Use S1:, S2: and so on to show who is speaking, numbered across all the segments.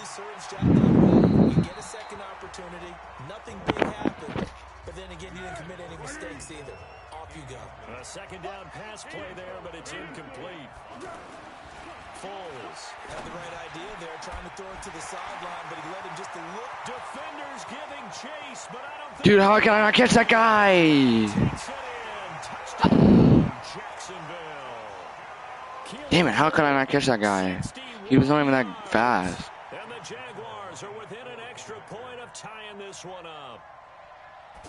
S1: really serves Jack that way. You get a second opportunity. Nothing big happened. But then again, you didn't commit any mistakes either. Off you go.
S2: A second down pass play there, but it's incomplete. Foles
S1: had the right idea there, trying to throw it to the sideline, but he let him just a look.
S2: Defenders giving chase, but I don't think...
S3: Dude, how can I not catch that guy? Damn it, how could I not catch that guy? He was not even that fast.
S2: And the Jaguars are within an extra point of tying this one up.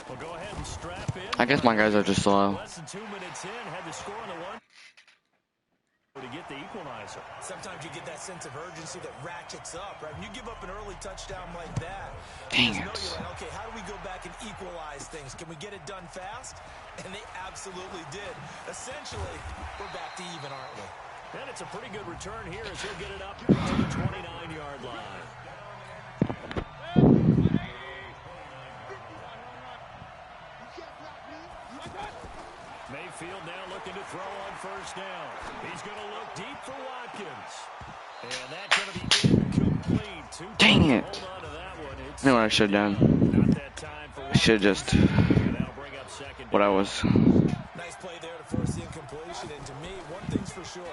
S2: We'll go ahead and strap in.
S3: I guess my guys are just slow.
S2: Less than 2 minutes in, had the score on the one to get the equalizer.
S1: Sometimes you get that sense of urgency that ratchets up, right? When you give up an early touchdown like that,
S3: dang it.
S1: You're like, okay, how do we go back and equalize things? Can we get it done fast? And they absolutely did. Essentially, we're back to even, aren't we?
S2: And it's a pretty good return here as he'll get it up to the 29-yard line. Mayfield now looking to throw on first down. He's going to look deep for Watkins. And that's going to be incomplete.
S3: Dang it. I know what I should have done. I should have just... what I was...
S1: Nice play there to force the incompletion. And to me, one thing's for sure.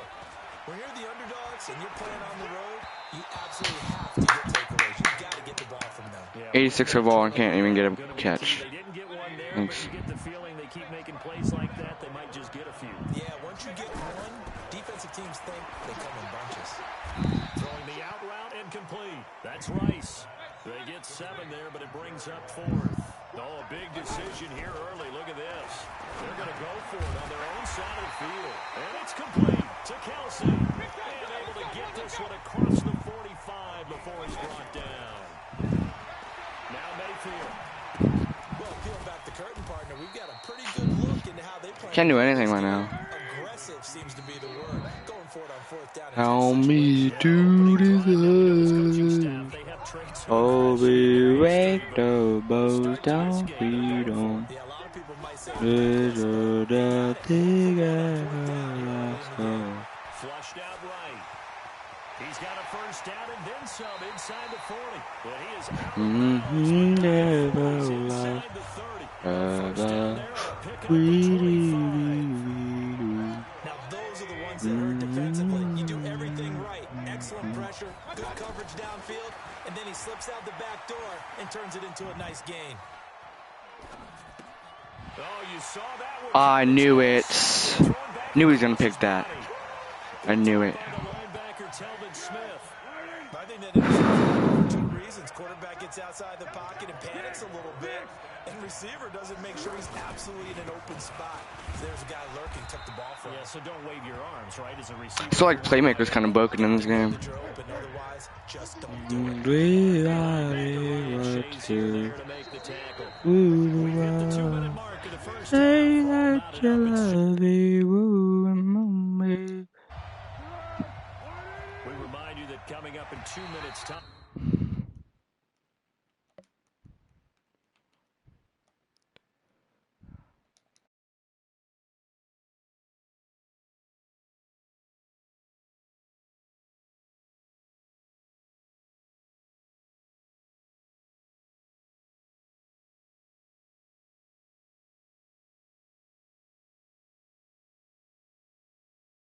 S1: When you're the underdogs and you're playing on the road, you absolutely have to get takeaways. You've got to get the ball from them.
S3: 86 overall and can't even get a catch.
S2: They didn't get one there,
S3: thanks.
S2: But you get the feeling they keep making plays like that, they might just get a few.
S1: Yeah, once you get one, defensive teams think they come in bunches.
S2: Throwing the out route incomplete. That's Rice. They get 7 there, but it brings up 4th. Oh, a big decision here early. Look at this. They're going to go for it on their own side of the field. And it's complete to Kelsey. And able to get this one across the 45 before he's brought down. Now Mayfield.
S1: Well, peeling back the curtain, partner, we've got a pretty good look into how they play.
S3: Can't do anything right now.
S1: Aggressive seems to be the word. Going for it on 4th down.
S3: Help me do this. Oh, we wake the boats down, we don't. There's a thing
S2: flushed out right. He's got a first down and then some inside the 40. But he is out inside the 30. Now those are the ones that hurt defensively. You do everything right. Excellent pressure, good coverage downfield, and then he slips out the back door and turns it into a nice gain. Oh, you saw that one.
S3: I knew it. Knew he was going to pick that. I knew it.
S1: I think that is for 2 reasons. Quarterback gets outside the pocket and panics a little bit, and receiver doesn't make sure he's absolutely in an open spot. So there's a guy lurking, took the ball from him.
S2: Yeah, so don't wave your arms, right, as a receiver.
S3: I feel like playmaker's kind of broken in this game.
S1: Otherwise, just don't do it.
S3: Say that you love me.
S2: We remind you that coming up in 2 minutes' time.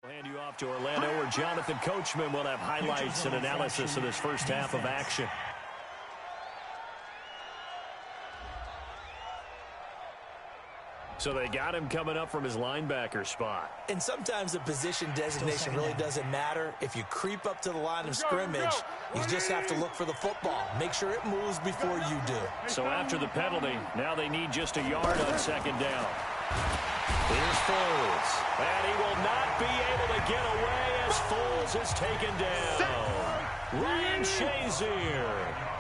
S2: We'll hand you off to Orlando, where Jonathan Coachman will have highlights and analysis of this first half of action. So they got him coming up from his linebacker spot.
S1: And sometimes the position designation really doesn't matter. If you creep up to the line of scrimmage, you just have to look for the football. Make sure it moves before you do.
S2: So after the penalty, now they need just a yard on second down. Here's Foles. And he will not be able to get away as Foles is taken down. Ryan Shazier.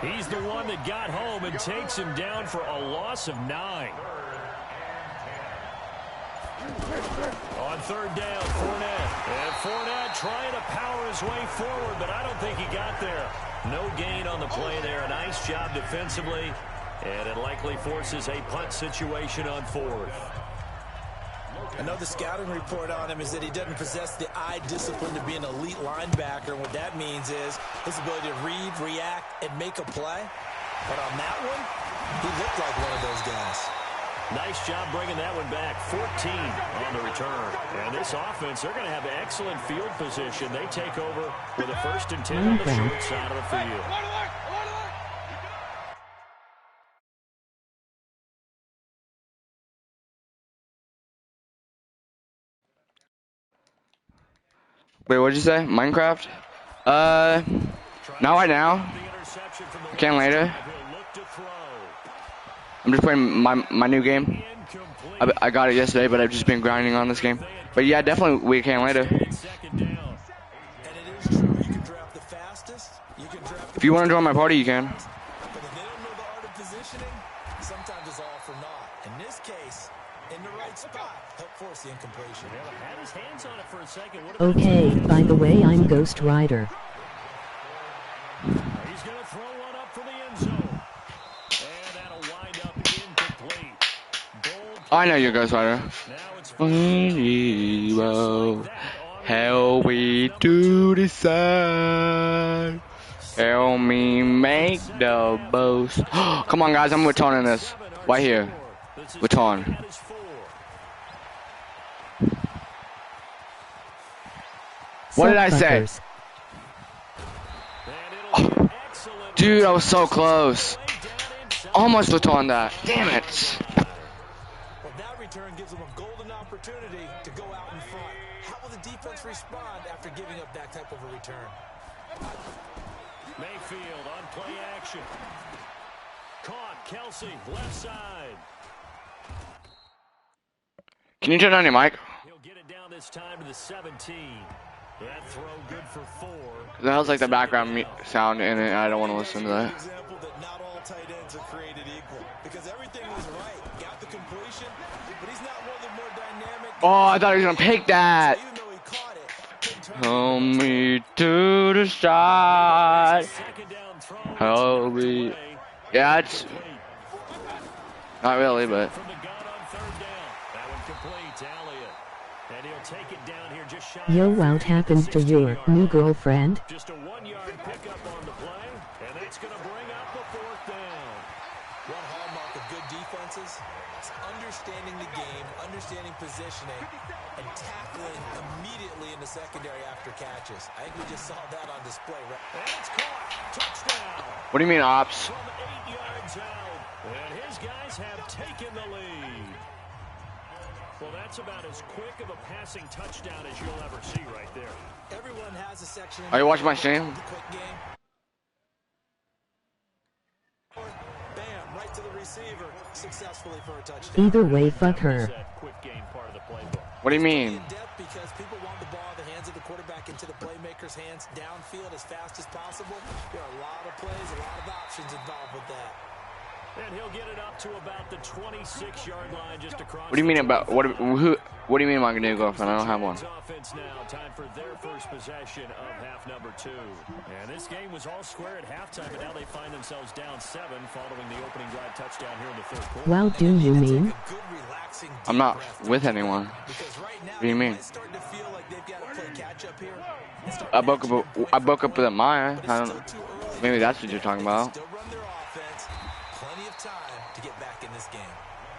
S2: He's the one that got home and takes him down for a loss of 9. On third down, Fournette. And Fournette trying to power his way forward, but I don't think he got there. No gain on the play there. A nice job defensively. And it likely forces a punt situation on 4th.
S1: I know the scouting report on him is that he doesn't possess the eye discipline to be an elite linebacker. And what that means is his ability to read, react, and make a play. But on that one, he looked like one of those guys.
S2: Nice job bringing that one back. 14 on the return. And this offense, they're going to have excellent field position. They take over with a 1st and 10 on the short side of the field.
S3: Wait, what'd you say? Minecraft? Not right now. I can later. I'm just playing my new game. I got it yesterday, but I've just been grinding on this game. But yeah, definitely we can later. If you want to join my party, you can.
S1: But if they don't know the art of positioning, sometimes it's all for naught. In this case, in the right spot, help force the incompletion.
S2: Had his hands on it for a second.
S4: Okay, by the way, I'm Ghost Rider.
S2: He's going to throw one up for the end zone. And that'll wind up incomplete.
S3: I know you're Ghost Rider. Help me to decide. Help me make the most. Come on, guys, I'm returning this. Right here. Return. What did I say? Oh, dude, I was so close. Almost returned that. Damn it.
S1: Well, that return gives them a golden opportunity to go out in front. How will the defense respond after giving up that type of a return?
S2: Mayfield on play action. Caught. Kelsey, left side.
S3: Can you turn on your mic?
S2: He'll get it down this time to the 17. That throw good for 4.
S3: That was like the background sound in it. I don't want to listen to that.
S1: Example that not all tight ends are created equal because everything was right. Got the completion, but he's not one of the more dynamic.
S3: Oh, I thought he was gonna pick that.
S1: Even though he caught it,
S3: Help me to the side. Help me. Yeah, it's not really, but.
S4: Yo, what happened to your new girlfriend?
S2: Just a 1-yard pickup on the play, and that's going to bring up the 4th down.
S1: one hallmark of good defenses is understanding the game, understanding positioning, and tackling immediately in the secondary after catches. I think we just saw that on display.
S2: And it's caught. Touchdown.
S3: What do you mean, ops?
S2: From 8 yards out, and his guys have taken the lead. Well, that's about as quick of a passing touchdown as you'll ever see right there.
S1: Everyone has a section.
S3: Are you watching my stream?
S1: Bam, right to the receiver, successfully for a touchdown.
S4: Either way, fuck her.
S3: What do you mean?
S1: Because people want the ball in the hands of the quarterback into the playmaker's hands downfield as fast as possible. There are a lot of plays, a lot of options involved with that.
S2: And he'll get it up to about the 26-yard line just across.
S3: What do you mean about what do you mean my new girlfriend? I don't have one.
S2: Offense now, time for their first possession of half number 2. And this game was all square at halftime, but now they find themselves down 7 following the opening drive touchdown here in the 3rd quarter.
S4: Well, do you mean?
S3: I'm not with anyone. What do you mean? I broke up with Maya. I don't know. Maybe that's what you're talking about.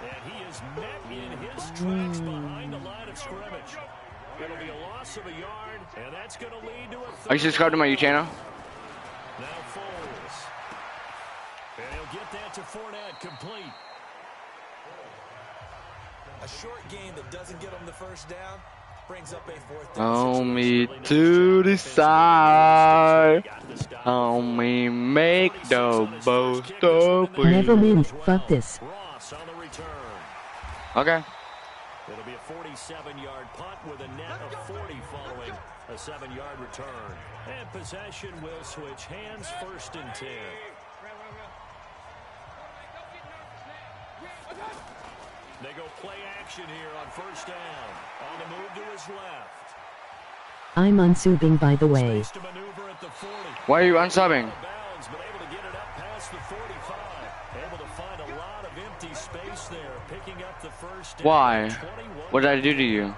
S2: And he is met in his tracks behind the line of scrimmage. It'll be a loss of a yard, and that's going to lead to a third.
S3: Are you subscribed to my YouTube channel?
S2: Now Foles. And he'll get that to Fournette, complete.
S1: A short game that doesn't get him the first down brings up a 4th down.
S3: Help me to decide. Help me make the most of it.
S4: Never mind, fuck this.
S2: Ross on the return.
S3: Okay.
S2: It'll be a 47-yard punt with a net of 40 following a 7-yard return. And possession will switch hands, 1st and 10. They go play action here on 1st down. On the move to his left.
S4: I'm unsubbing, by the way.
S3: Why are you unsubbing?
S2: But able to get it up past the 45. Able to find a lot of empty space there, picking up the first.
S3: Why? What did I do to you?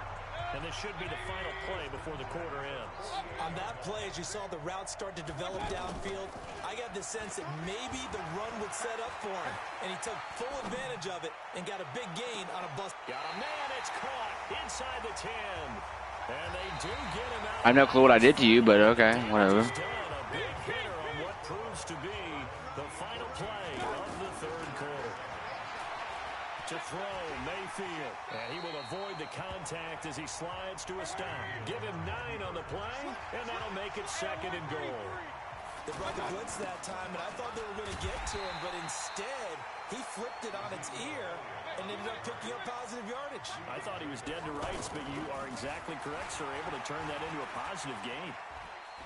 S2: And this should be the final play before the quarter ends.
S1: On that play, as you saw the route start to develop downfield, I got the sense that maybe the run would set up for him, and he took full advantage of it and got a big gain on a bust.
S2: Got a man, it's caught inside the 10. And they do get him out.
S3: I have no clue what I did to you, but okay, whatever.
S2: A big hitter on what proves to be the final play of the third quarter. To throw, Mayfield. And he will avoid the contact as he slides to a stop. Give him 9 on the play, and that'll make it 2nd and goal.
S1: They brought the blitz that time, and I thought they were going to get to him, but instead, he flipped it on its ear and ended up picking up positive yardage.
S2: I thought he was dead to rights, but you are exactly correct, sir. Able to turn that into a positive gain.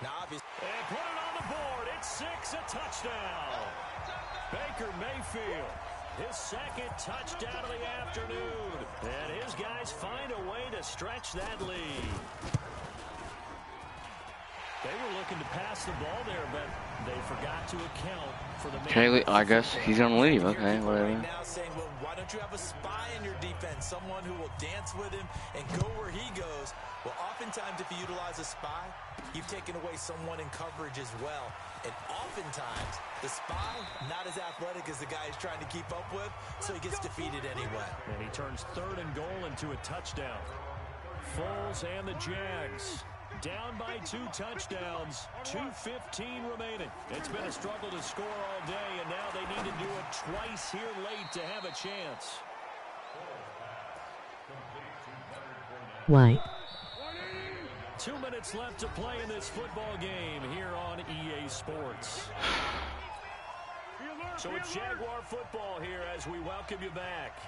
S1: Now, obviously.
S2: And put it on the board. It's 6, a touchdown. Baker Mayfield, his 2nd touchdown of the afternoon. And his guys find a way to stretch that lead. They were looking to pass the ball there, but they forgot to account for the.
S3: Okay, I guess he's gonna leave. Okay, whatever.
S1: Right now saying, well, why don't you have a spy in your defense, someone who will dance with him and go where he goes? Well, oftentimes if you utilize a spy, you've taken away someone in coverage as well. And oftentimes, the spy, not as athletic as the guy he's trying to keep up with, so he gets defeated anyway.
S2: And he turns 3rd and goal into a touchdown. Foles and the Jags down by 2 touchdowns, 2:15 remaining. It's been a struggle to score all day, and now they need to do it twice here late to have a chance.
S4: Why?
S2: 2 minutes left to play in this football game here on EA Sports. So it's Jaguar football here as we welcome you back.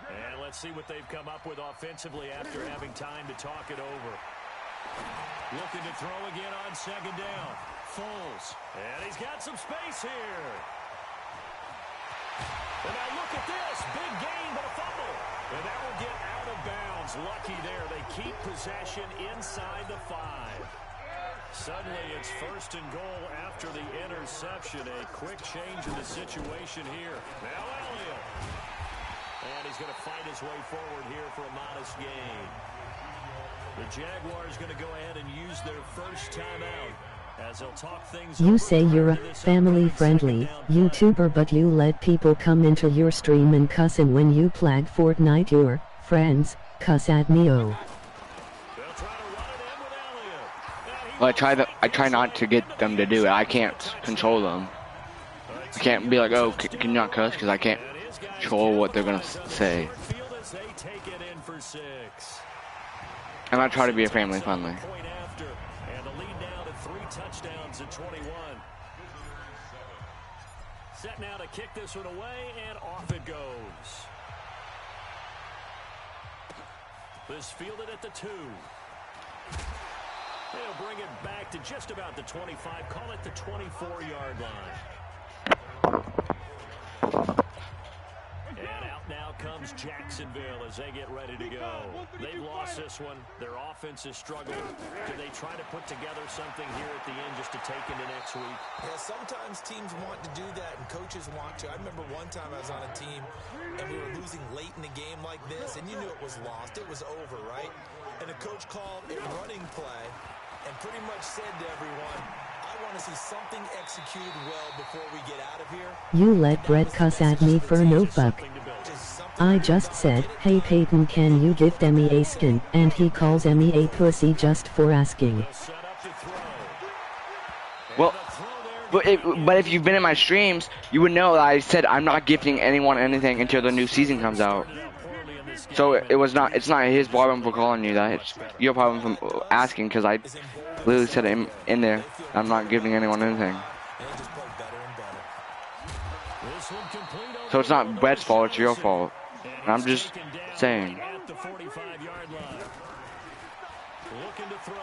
S2: And let's see what they've come up with offensively after having time to talk it over. Looking to throw again on 2nd down. Foles. And he's got some space here. And now look at this. Big gain, but a fumble. And that will get out of bounds. Lucky there. They keep possession inside the 5. Suddenly it's 1st and goal after the interception. A quick change in the situation here. Now Elliott. And he's going to fight his way forward here for a modest gain. The Jaguars going to go ahead and use their first timeout as they'll talk things.
S4: You say you're a family-friendly YouTuber, but you let people come into your stream and cuss, and when you play Fortnite your friends cuss at me. Oh.
S3: Well, I try not to get them to do it. I can't control them. I can't be like, oh, can you not cuss? Because I can't control what they're gonna say. And I try to be a family friendly.
S2: And the lead now to 3 touchdowns in 21. Set now to kick this one away, and off it goes. This fielded at the 2. They'll bring it back to just about the 25. Call it the 24-yard line. And out now comes Jacksonville as they get ready to go. They've lost this one. Their offense has struggled. Do they try to put together something here at the end just to take into next week?
S1: Yeah, sometimes teams want to do that and coaches want to. I remember one time I was on a team and we were losing late in a game like this, and you knew it was lost. It was over, right? And the coach called a running play and pretty much said to everyone, I want to see something executed well before we get out of here.
S4: You let Brett cuss at me for no fuck. I just said, hey Peyton, can you give Demi a skin? And he calls Emmy a pussy just for asking.
S3: Well, but if you've been in my streams, you would know that I said I'm not gifting anyone anything until the new season comes out. So it's not his problem for calling you that. It's your problem from asking, because I literally said it in there. I'm not giving anyone anything. So it's not Brett's fault, it's your fault. And I'm just saying.
S2: At the 45-yard line. Looking to throw.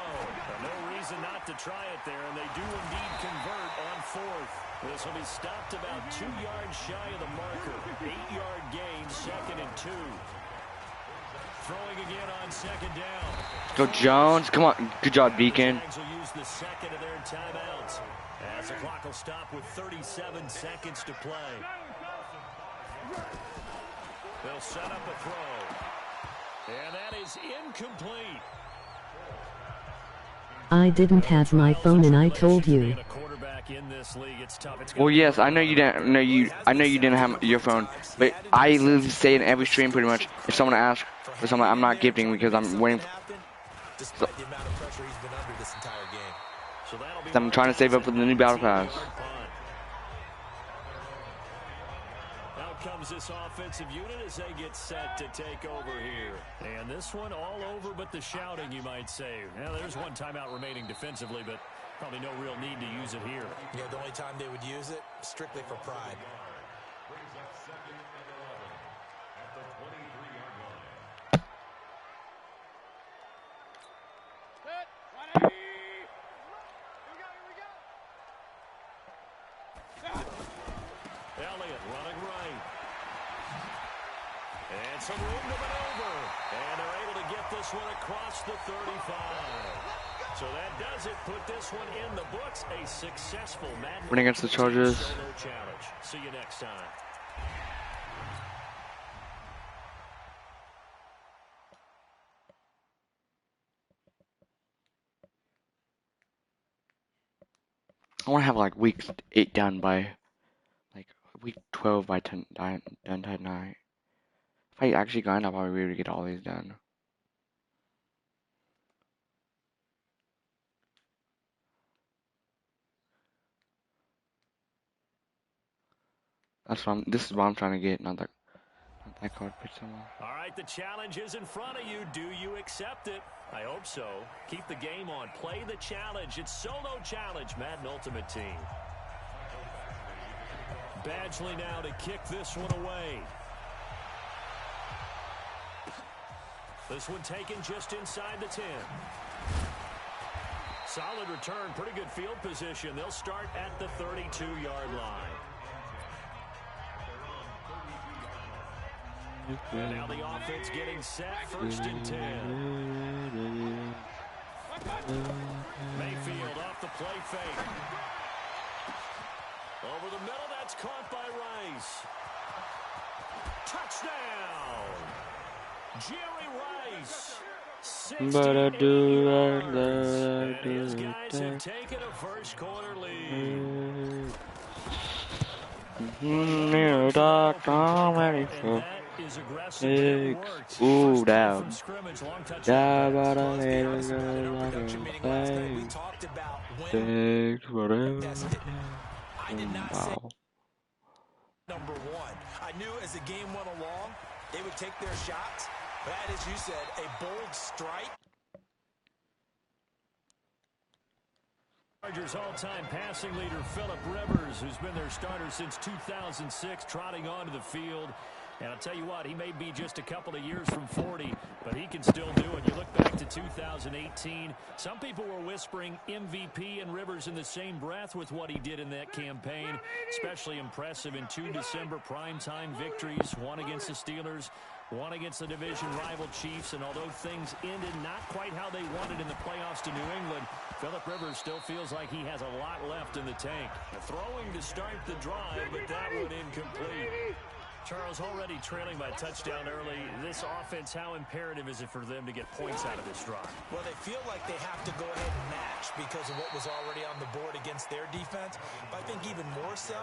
S2: No reason not to try it there, and they do indeed convert on 4th. This will be stopped about 2 yards shy of the marker. 8-yard gain, 2nd and 2. Throwing again on 2nd down.
S3: Go Jones, come on, good job, Beacon.
S2: Will use the 2nd of their timeouts as the clock will stop with 37 seconds to play. They'll set up a throw. And that is incomplete.
S4: I didn't have my phone and I told you.
S3: Well, yes, I know you didn't. I know you didn't have your phone, but I literally say in every stream pretty much. If someone asks for something, I'm not gifting because I'm waiting. So, I'm trying to save up for the new battle pass.
S2: Comes this offensive unit as they get set to take over here. And this one all over but the shouting, you might say. Now, there's one timeout remaining defensively, but probably no real need to use it here.
S1: Yeah, the only time they would use it, strictly for pride.
S2: Some room to maneuver, and they're able to get this one across the 35. So that does it. Put this one in the books. A successful Madden
S3: win against the Chargers.
S2: Challenge. See you next time.
S3: I want to have like week 8 done by like week 12 by 10 done tonight. If I actually grind, I'll probably be able to get all these done. That's what this is what I'm trying to get, not that card pitch somewhere.
S2: All right, the challenge is in front of you. Do you accept it? I hope so. Keep the game on. Play the challenge. It's solo challenge, Madden Ultimate Team. Badgley now to kick this one away. This one taken just inside the 10. Solid return, pretty good field position. They'll start at the 32-yard line. And now the offense getting set, 1st and 10. Mayfield off the play fake. Over the middle, that's caught by Rice. Touchdown! Jerry Rice.
S3: But I do,
S2: and his guys have taken a first quarter lead. Is aggressive.
S3: Ooh, down. Wow.
S1: Number one. I knew as the game went along, they would take their shots. But that, as you said, a bold strike.
S2: Chargers all-time passing leader Phillip Rivers, who's been their starter since 2006, trotting onto the field. And I'll tell you what, he may be just a couple of years from 40, but he can still do it. You look back to 2018, some people were whispering MVP and Rivers in the same breath with what he did in that campaign. Especially impressive in 2 December primetime victories, one against the Steelers, one against the division rival Chiefs. And although things ended not quite how they wanted in the playoffs to New England, Phillip Rivers still feels like he has a lot left in the tank. Throwing to start the drive, but that one incomplete. Charles, already trailing by a touchdown early. This offense, how imperative is it for them to get points out of this drive?
S1: Well, they feel like they have to go ahead and match because of what was already on the board against their defense. But I think even more so,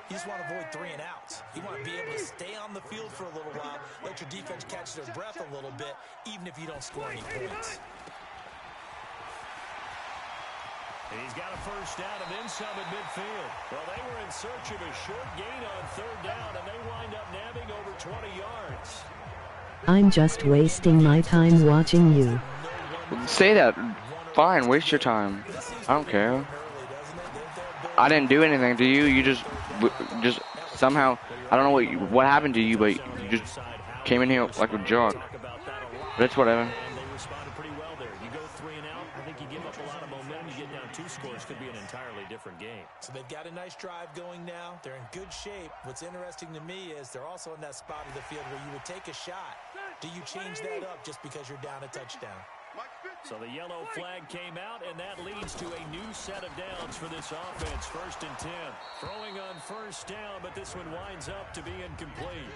S1: you just want to avoid 3 and outs. You want to be able to stay on the field for a little while, let your defense catch their breath a little bit, even if you don't score any points.
S2: He's got a first down and then some at midfield. Well, they were in search of a short gain on 3rd down, and they wind up nabbing over 20 yards.
S4: I'm just wasting my time watching you.
S3: Say that. Fine, waste your time. I don't care. I didn't do anything to you. You just somehow, I don't know what happened to you, but you just came in here like a jerk. But it's whatever.
S2: Could be an entirely different game.
S1: So they've got a nice drive going now. They're in good shape. What's interesting to me is they're also in that spot of the field where you would take a shot. Do you change that up just because you're down a touchdown?
S2: So the yellow flag came out, and that leads to a new set of downs for this offense. 1st and 10. Throwing on 1st down, but this one winds up to be incomplete.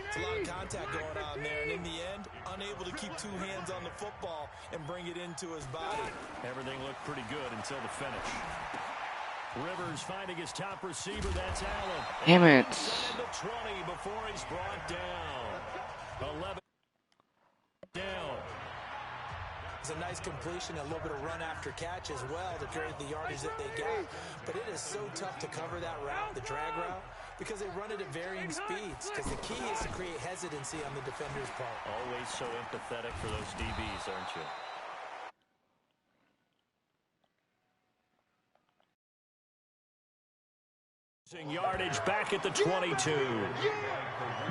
S1: It's a lot of contact going on there, and in the end, unable to keep two hands on the football and bring it into his body.
S2: Everything looked pretty good until the finish. Rivers finding his top receiver. That's Allen.
S3: Damn it.
S2: Inside the 20 before he's brought down. 11 down.
S1: It's a nice completion, a little bit of run after catch as well to create the yardage that they got. But it is so tough to cover that route, the drag route, because they run it at varying speeds. Because the key is to create hesitancy on the defender's part.
S2: Always so empathetic for those DBs, aren't you? Yardage back at the 22.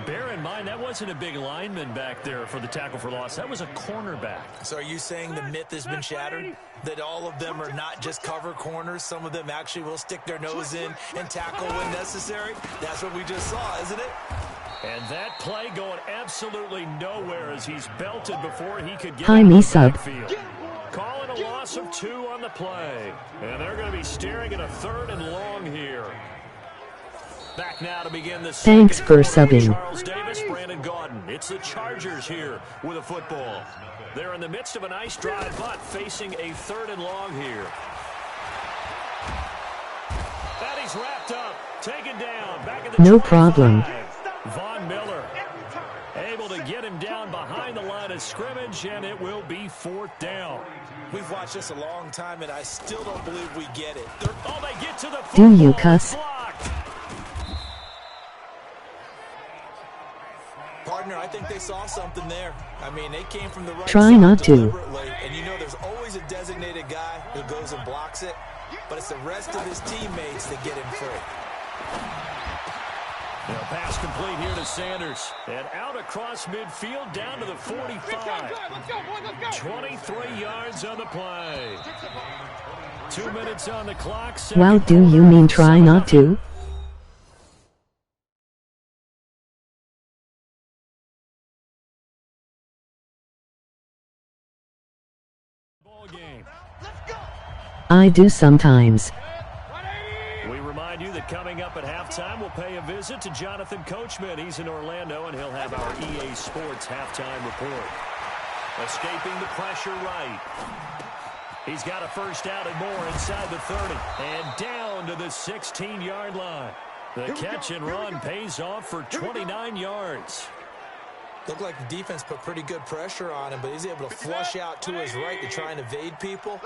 S2: Bear in mind, that wasn't a big lineman back there for the tackle for loss. That was a cornerback.
S1: So are you saying the myth has been shattered? That all of them are not just cover corners? Some of them actually will stick their nose in and tackle when necessary? That's what we just saw, isn't it?
S2: And that play going absolutely nowhere as he's belted before he could get
S4: Hi,
S2: out
S4: me
S2: of the
S4: sub.
S2: backfield. Calling a loss of 2 on the play. And they're going to be staring at a 3rd and long here. Back now to begin the
S4: Thanks for
S2: second quarter.
S4: subbing.
S2: Charles Davis, Brandon Gaudin. It's the Chargers here with a football. They're in the midst of a nice drive, but facing a 3rd and long here. And he's wrapped up, taken down, back at the
S4: No
S2: 25.
S4: problem.
S2: Von Miller able to get him down behind the line of scrimmage, and it will be 4th down.
S1: We've watched this a long time, and I still don't believe we get it.
S2: They get to the
S4: Do you
S2: football.
S4: cuss?
S2: Blocked.
S1: Partner, I think they saw something there. I mean, they came from the right
S4: Try
S1: side
S4: not to.
S1: deliberately, and you know there's always a designated guy who goes and blocks it, but it's the rest of his teammates that get him free.
S2: Now pass complete here to Sanders. And out across midfield down to the 45. 23 yards on the play. 2 minutes on the clock.
S4: Wow, do you mean try not to?
S2: Ball game.
S4: I do sometimes.
S2: We remind you that coming up at halftime, we'll pay a visit to Jonathan Coachman. He's in Orlando, and he'll have our EA Sports halftime report. Escaping the pressure right. He's got a first down and more inside the 30. And down to the 16-yard line. The catch and run pays off for 29 yards.
S1: Looked like the defense put pretty good pressure on him, but he's able to flush out to his right to try and evade people.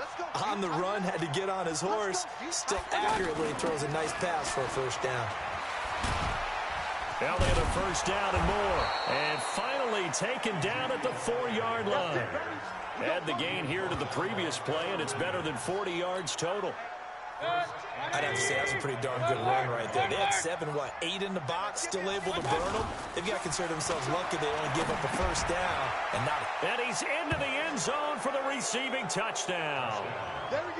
S1: On the run, had to get on his horse. Still accurately throws a nice pass for a first down.
S2: Now they have a first down and more. And finally taken down at the 4-yard line. Add the gain here to the previous play, and it's better than 40 yards total.
S1: I'd have to say that's a pretty darn good run right there. They had 8 in the box, still able to burn them. They've got to consider themselves lucky they only give up a first down.
S2: And he's into the end zone for the receiving touchdown.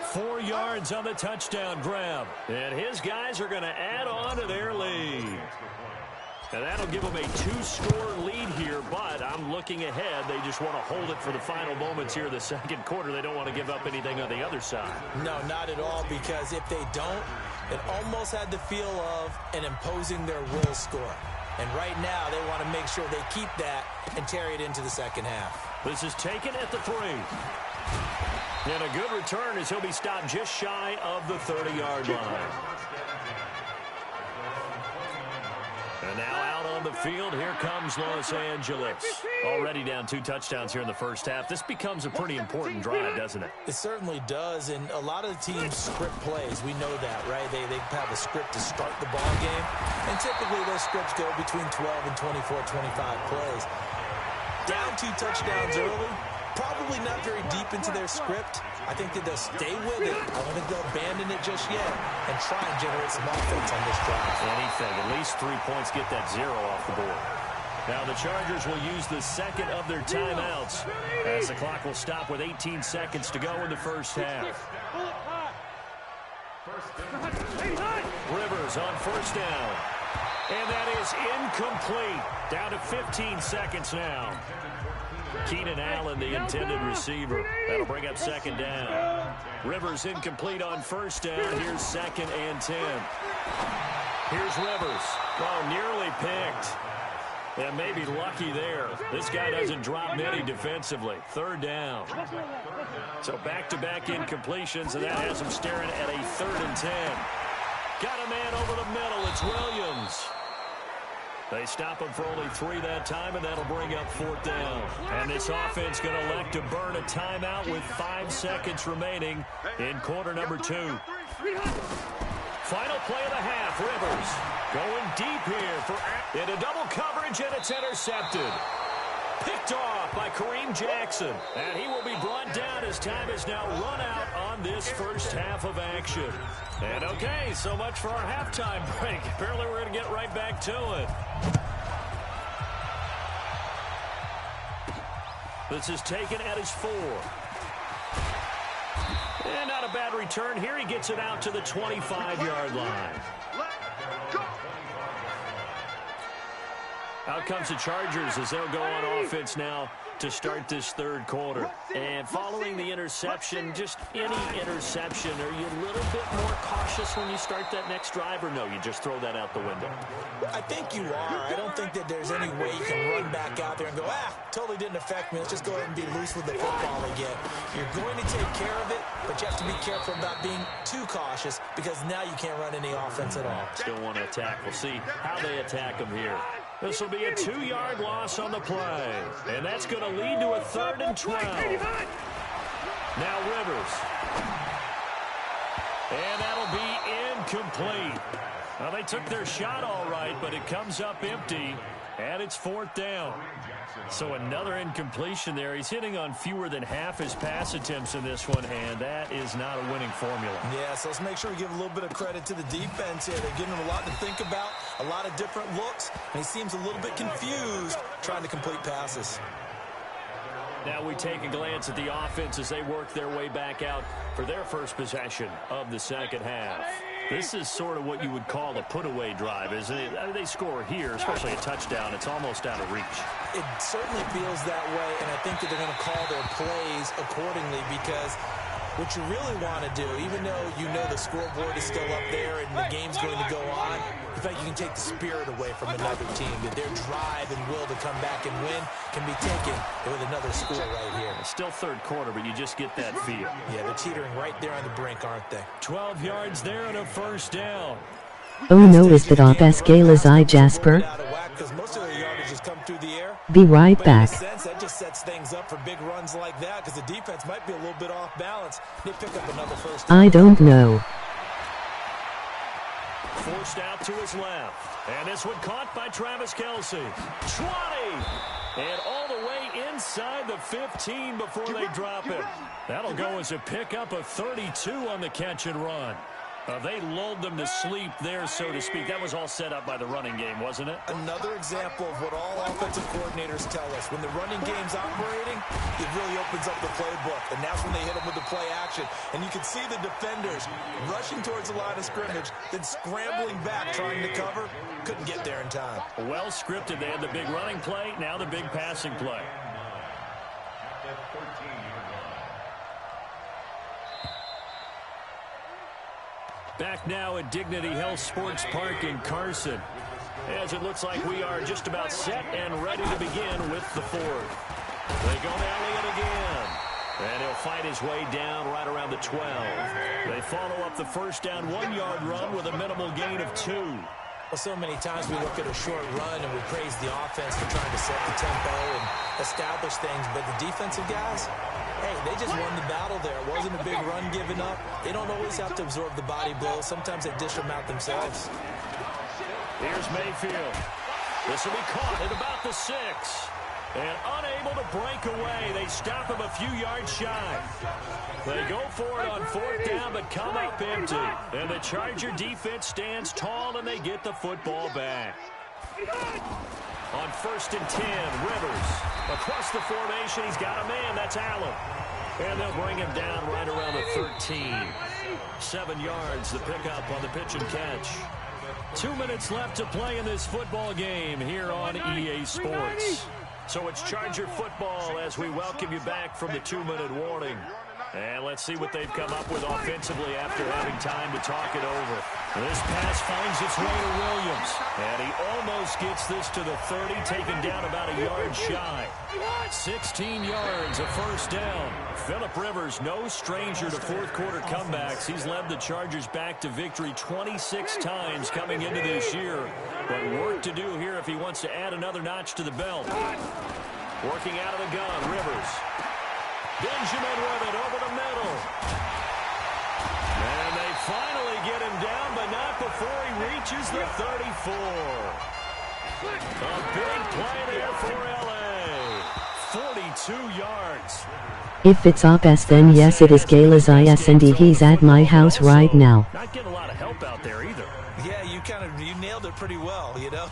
S2: 4 yards on the touchdown grab. And his guys are going to add on to their lead. And that'll give them a 2-score lead here, but I'm looking ahead. They just want to hold it for the final moments here in the second quarter. They don't want to give up anything on the other side.
S1: No, not at all, because if they don't, it almost had the feel of an imposing their will score. And right now, they want to make sure they keep that and carry it into the second half.
S2: This is taken at the 3. And a good return as he'll be stopped just shy of the 30-yard line. And now out on the field, here comes Los Angeles. Already down 2 touchdowns here in the first half. This becomes a pretty important drive, doesn't it?
S1: It certainly does, and a lot of the teams script plays. We know that, right? They have a script to start the ball game, and typically those scripts go between 12 and 24, 25 plays. Down 2 touchdowns early, probably not very deep into their script. I think that they'll stay with it. I don't think they'll abandon it just yet and try and generate some offense on this drive.
S2: Anything. At least 3 points, get that 0 off the board. Now the Chargers will use the second of their timeouts as the clock will stop with 18 seconds to go in the first half. Rivers on first down. And that is incomplete. Down to 15 seconds now. Keenan Allen, the intended receiver. That'll bring up second down. Rivers incomplete on first down. Here's 2nd and 10. Here's Rivers. Oh, nearly picked. Yeah, maybe lucky there. This guy doesn't drop many defensively. Third down. So back-to-back incompletions, and that has him staring at a 3rd and 10. Got a man over the middle. It's Williams. They stop him for only 3 that time, and that'll bring up 4th down. And this offense going to elect to burn a timeout with 5 seconds remaining in quarter number 2. Final play of the half. Rivers going deep here into double coverage, and it's intercepted. Picked off by Kareem Jackson. And he will be brought down as time is now run out on this first half of action. And okay, so much for our halftime break. Apparently we're going to get right back to it. This is taken at his 4. And not a bad return here. He gets it out to the 25-yard line. Out comes the Chargers as they'll go on offense now to start this 3rd quarter. And following the interception, just any interception, are you a little bit more cautious when you start that next drive, or no, you just throw that out the window?
S1: I think you are. I don't think that there's any way you can run back out there and go, totally didn't affect me. Let's just go ahead and be loose with the football again. You're going to take care of it, but you have to be careful about being too cautious because now you can't run any offense at all.
S2: Still want to attack. We'll see how they attack him here. This will be a 2-yard loss on the play. And that's going to lead to a 3rd and 12. Now Rivers. And that'll be incomplete. Well, they took their shot all right, but it comes up empty. And it's 4th down. So another incompletion there. He's hitting on fewer than half his pass attempts in this one, and that is not a winning formula.
S1: Yeah, so let's make sure we give a little bit of credit to the defense here. They're giving him a lot to think about, a lot of different looks, and he seems a little bit confused trying to complete passes.
S2: Now we take a glance at the offense as they work their way back out for their first possession of the second half. This is sort of what you would call a put-away drive, isn't it? I mean, they score here, especially a touchdown. It's almost out of reach.
S1: It certainly feels that way, and I think that they're going to call their plays accordingly because what you really want to do, even though you know the scoreboard is still up there and the game's going to go on, in fact, you can take the spirit away from another team, that their drive and will to come back and win can be taken with another score right here.
S2: It's still 3rd quarter, but you just get that feel.
S1: Yeah, they're teetering right there on the brink, aren't they?
S2: 12 yards there and a 1st down.
S4: Oh no, is that off as scale as I Jasper? Be right back.
S1: That just sets things up for big runs like that because the defense might be a little bit off balance. They pick up another 1st down.
S4: I don't know.
S2: Forced out to his left. And this one caught by Travis Kelce. 20! And all the way inside the 15 before they drop it. That'll go as a pickup of 32 on the catch and run. They lulled them to sleep there, so to speak. That was all set up by the running game, wasn't it?
S1: Another example of what all offensive coordinators tell us. When the running game's operating, it really opens up the playbook. And that's when they hit them with the play action. And you can see the defenders rushing towards the line of scrimmage, then scrambling back, trying to cover. Couldn't get there in time.
S2: Well scripted. They had the big running play, now the big passing play. Back now at Dignity Health Sports Park in Carson, as it looks like we are just about set and ready to begin with the 4th. They go to Elliott again, and he'll fight his way down right around the 12. They follow up the 1st down 1-yard run with a minimal gain of 2.
S1: Well, so many times we look at a short run and we praise the offense for trying to set the tempo and establish things, but the defensive guys, hey, they just won the battle there. It wasn't a big run given up. They don't always have to absorb the body blows. Sometimes they dish them out themselves.
S2: Here's Mayfield. This will be caught at about the 6. And unable to break away. They stop him a few yards shy. They go for it on 4th down, but come up empty. And the Charger defense stands tall, and they get the football back. On 1st and 10, Rivers. Across the formation, he's got a man. That's Allen. And they'll bring him down right around the 13. 7 yards, the pickup on the pitch and catch. 2 minutes left to play in this football game here on EA Sports. So it's Charger football as we welcome you back from the 2-minute warning. And let's see what they've come up with offensively after having time to talk it over. This pass finds its way to Williams. And he almost gets this to the 30, taken down about a yard shy. 16 yards, a first down. Phillip Rivers, no stranger to fourth quarter comebacks. He's led the Chargers back to victory 26 times coming into this year. But work to do here if he wants to add another notch to the belt. Working out of the gun, Rivers. Benjamin with it over the middle. And they finally get him down, but not before he reaches the 34. A big play there for L.A. 42 yards.
S4: If it's OPS, then yes, it is Gala's ISND. He's at my house right now.
S2: Not getting a lot of help out there either.
S1: Yeah, you nailed it pretty well, you know.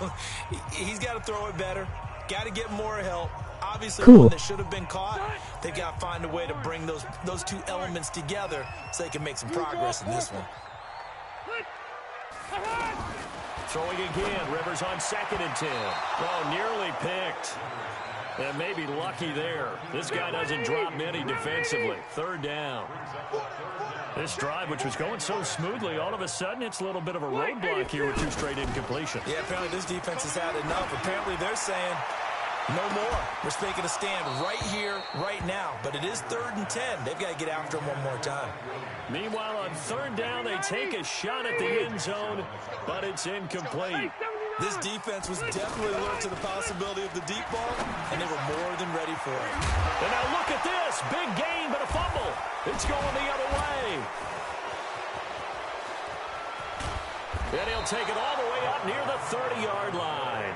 S1: He's got to throw it better. Got to get more help. Obviously,
S4: cool.
S1: One that should have been caught, they've got to find a way to bring those two elements together so they can make some progress in this one.
S2: Throwing again, Rivers on 2nd and 10. Oh, nearly picked. And maybe lucky there. This guy doesn't drop many defensively. 3rd down. This drive, which was going so smoothly, all of a sudden it's a little bit of a roadblock here with 2 straight incompletion.
S1: Yeah, apparently this defense has had enough. Apparently they're saying, no more. We're making a stand right here, right now. But it is 3rd and 10. They've got to get after him one more time.
S2: Meanwhile, on 3rd down, they take a shot at the end zone, but it's incomplete.
S1: This defense was definitely alert to the possibility of the deep ball, and they were more than ready for it.
S2: And now look at this. Big gain, but a fumble. It's going the other way. And he'll take it all the way up near the 30-yard line.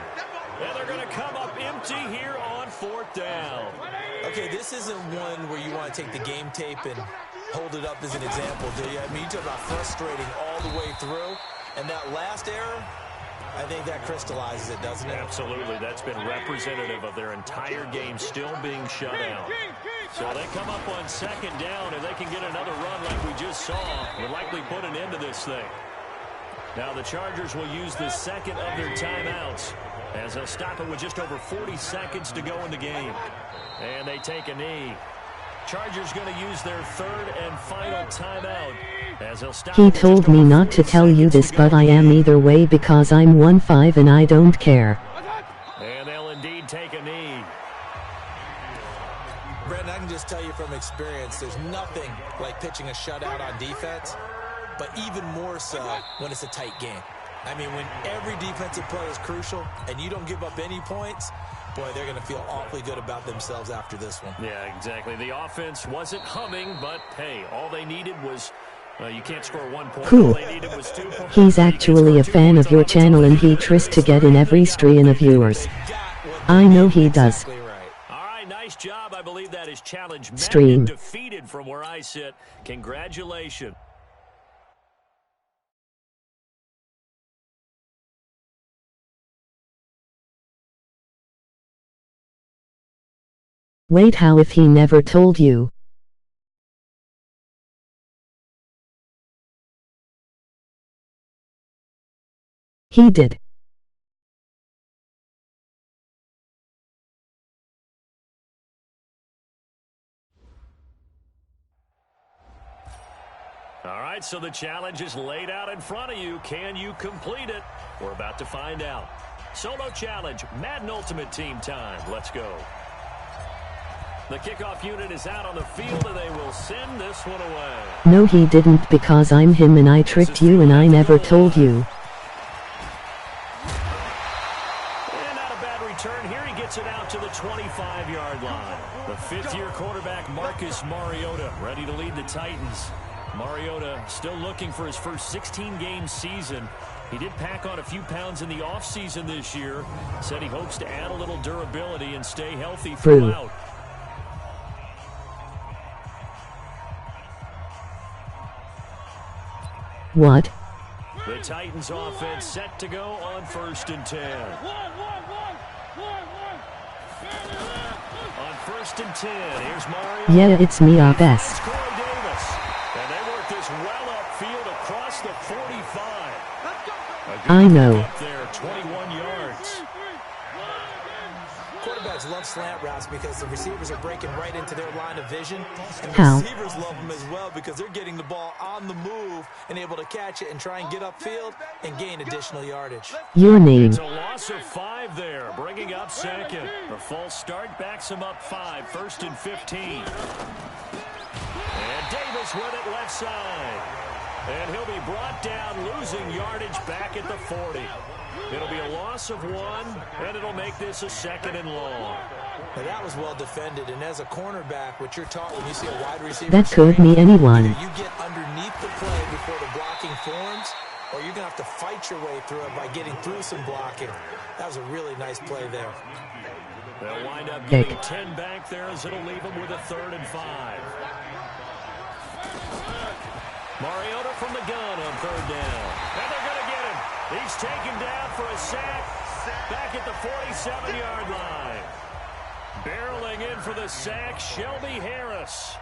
S2: And they're going to come up empty here on 4th down.
S1: Okay, this isn't one where you want to take the game tape and hold it up as an example, do you? I mean, you talk about frustrating all the way through. And that last error, I think that crystallizes it, doesn't it?
S2: Absolutely. That's been representative of their entire game still being shut out. So they come up on 2nd down, and they can get another run like we just saw. Will likely put an end to this thing. Now the Chargers will use the 2nd of their timeouts as they'll stop it with just over 40 seconds to go in the game. And they take a knee. Chargers going to use their 3rd and final timeout as they'll stop.
S4: He told me not to tell you this, but I am either way because I'm 1-5 and I don't care.
S2: And they'll indeed take a knee.
S1: Brandon, I can just tell you from experience, there's nothing like pitching a shutout on defense, but even more so when it's a tight game. I mean, when every defensive play is crucial and you don't give up any points, boy, they're going to feel awfully good about themselves after this one.
S2: Yeah, exactly. The offense wasn't humming, but, hey, all they needed was, you can't score 1 point.
S4: Cool.
S2: All they needed was 2 points.
S4: He's actually a fan of your channel and he tries to get in every stream of yours. I know he does.
S2: All right, nice job. I believe that is challenge met
S4: Stream.
S2: and defeated from where I sit. Congratulations.
S4: Wait, how if he never told you? He did.
S2: All right, so the challenge is laid out in front of you. Can you complete it? We're about to find out. Solo challenge, Madden Ultimate Team time. Let's go. The kickoff unit is out on the field, and they will send this one away.
S4: No, he didn't, because I'm him and I tricked you and I never told you.
S2: And not a bad return here. He gets it out to the 25-yard line. The 5th-year quarterback, Marcus Mariota, ready to lead the Titans. Mariota still looking for his first 16-game season. He did pack on a few pounds in the offseason this year. Said he hopes to add a little durability and stay healthy throughout.
S4: What?
S2: The Titans offense set to go on 1st and 10. On 1st and 10, here's Mario.
S4: Yeah, it's me, our best.
S2: Corey Davis. And they work this well upfield across the 45.
S4: I know.
S2: Up there, 21 yards.
S1: quarterbacks love slant routes because the receivers are breaking right into their line of vision. And the receivers love them as well because they're getting the ball on the move and able to catch it and try and get upfield and gain additional yardage.
S4: Your name.
S2: It's a loss of 5 there, bringing up second. A false start backs him up 5, 1st and 15. And Davis with it left side. And he'll be brought down, losing yardage back at the 40. It'll be a loss of 1, and it'll make this a 2nd and long.
S1: Now that was well defended, and as a cornerback, what you're taught when you see a wide receiver,
S4: that could be anyone.
S1: Either you get underneath the play before the blocking forms, or you're going to have to fight your way through it by getting through some blocking. That was a really nice play there.
S2: They'll wind up getting 10 back there as it'll leave them with a 3rd and 5. Mariota from the gun on 3rd down. And they're going to get him. He's taken down for a sack back at the 47-yard line. Barreling in for the sack, Shelby Harris.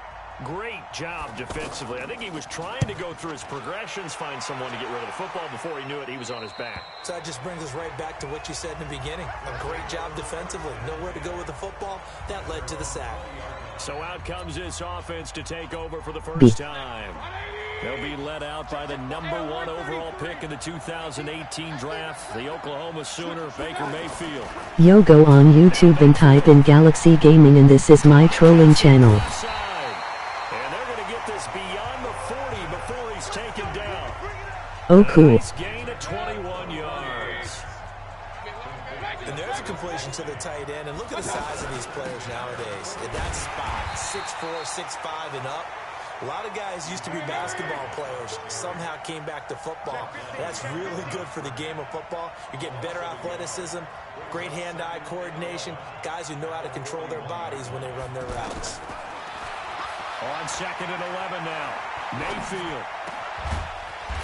S2: Great job defensively. I think he was trying to go through his progressions, find someone to get rid of the football. Before he knew it, he was on his back.
S1: So that just brings us right back to what you said in the beginning. A great job defensively. Nowhere to go with the football. That led to the sack.
S2: So out comes this offense to take over for the first time. They'll be led out by the #1 overall pick in the 2018 draft, the Oklahoma Sooner, Baker Mayfield.
S4: Yo, go on YouTube and type in Galaxy Gaming, and this is my trolling channel.
S2: And they're going to get this beyond the 40 before he's taken down.
S4: Oh, cool.
S2: Nice gain of 21 yards.
S1: And there's a completion to the tight end. And look at the size of these players nowadays. In that spot, 6'4", 6'5", and up. A lot of guys used to be basketball players, somehow came back to football. That's really good for the game of football. You're getting better athleticism, great hand-eye coordination, guys who know how to control their bodies when they run their routes.
S2: On 2nd and 11 now, Mayfield.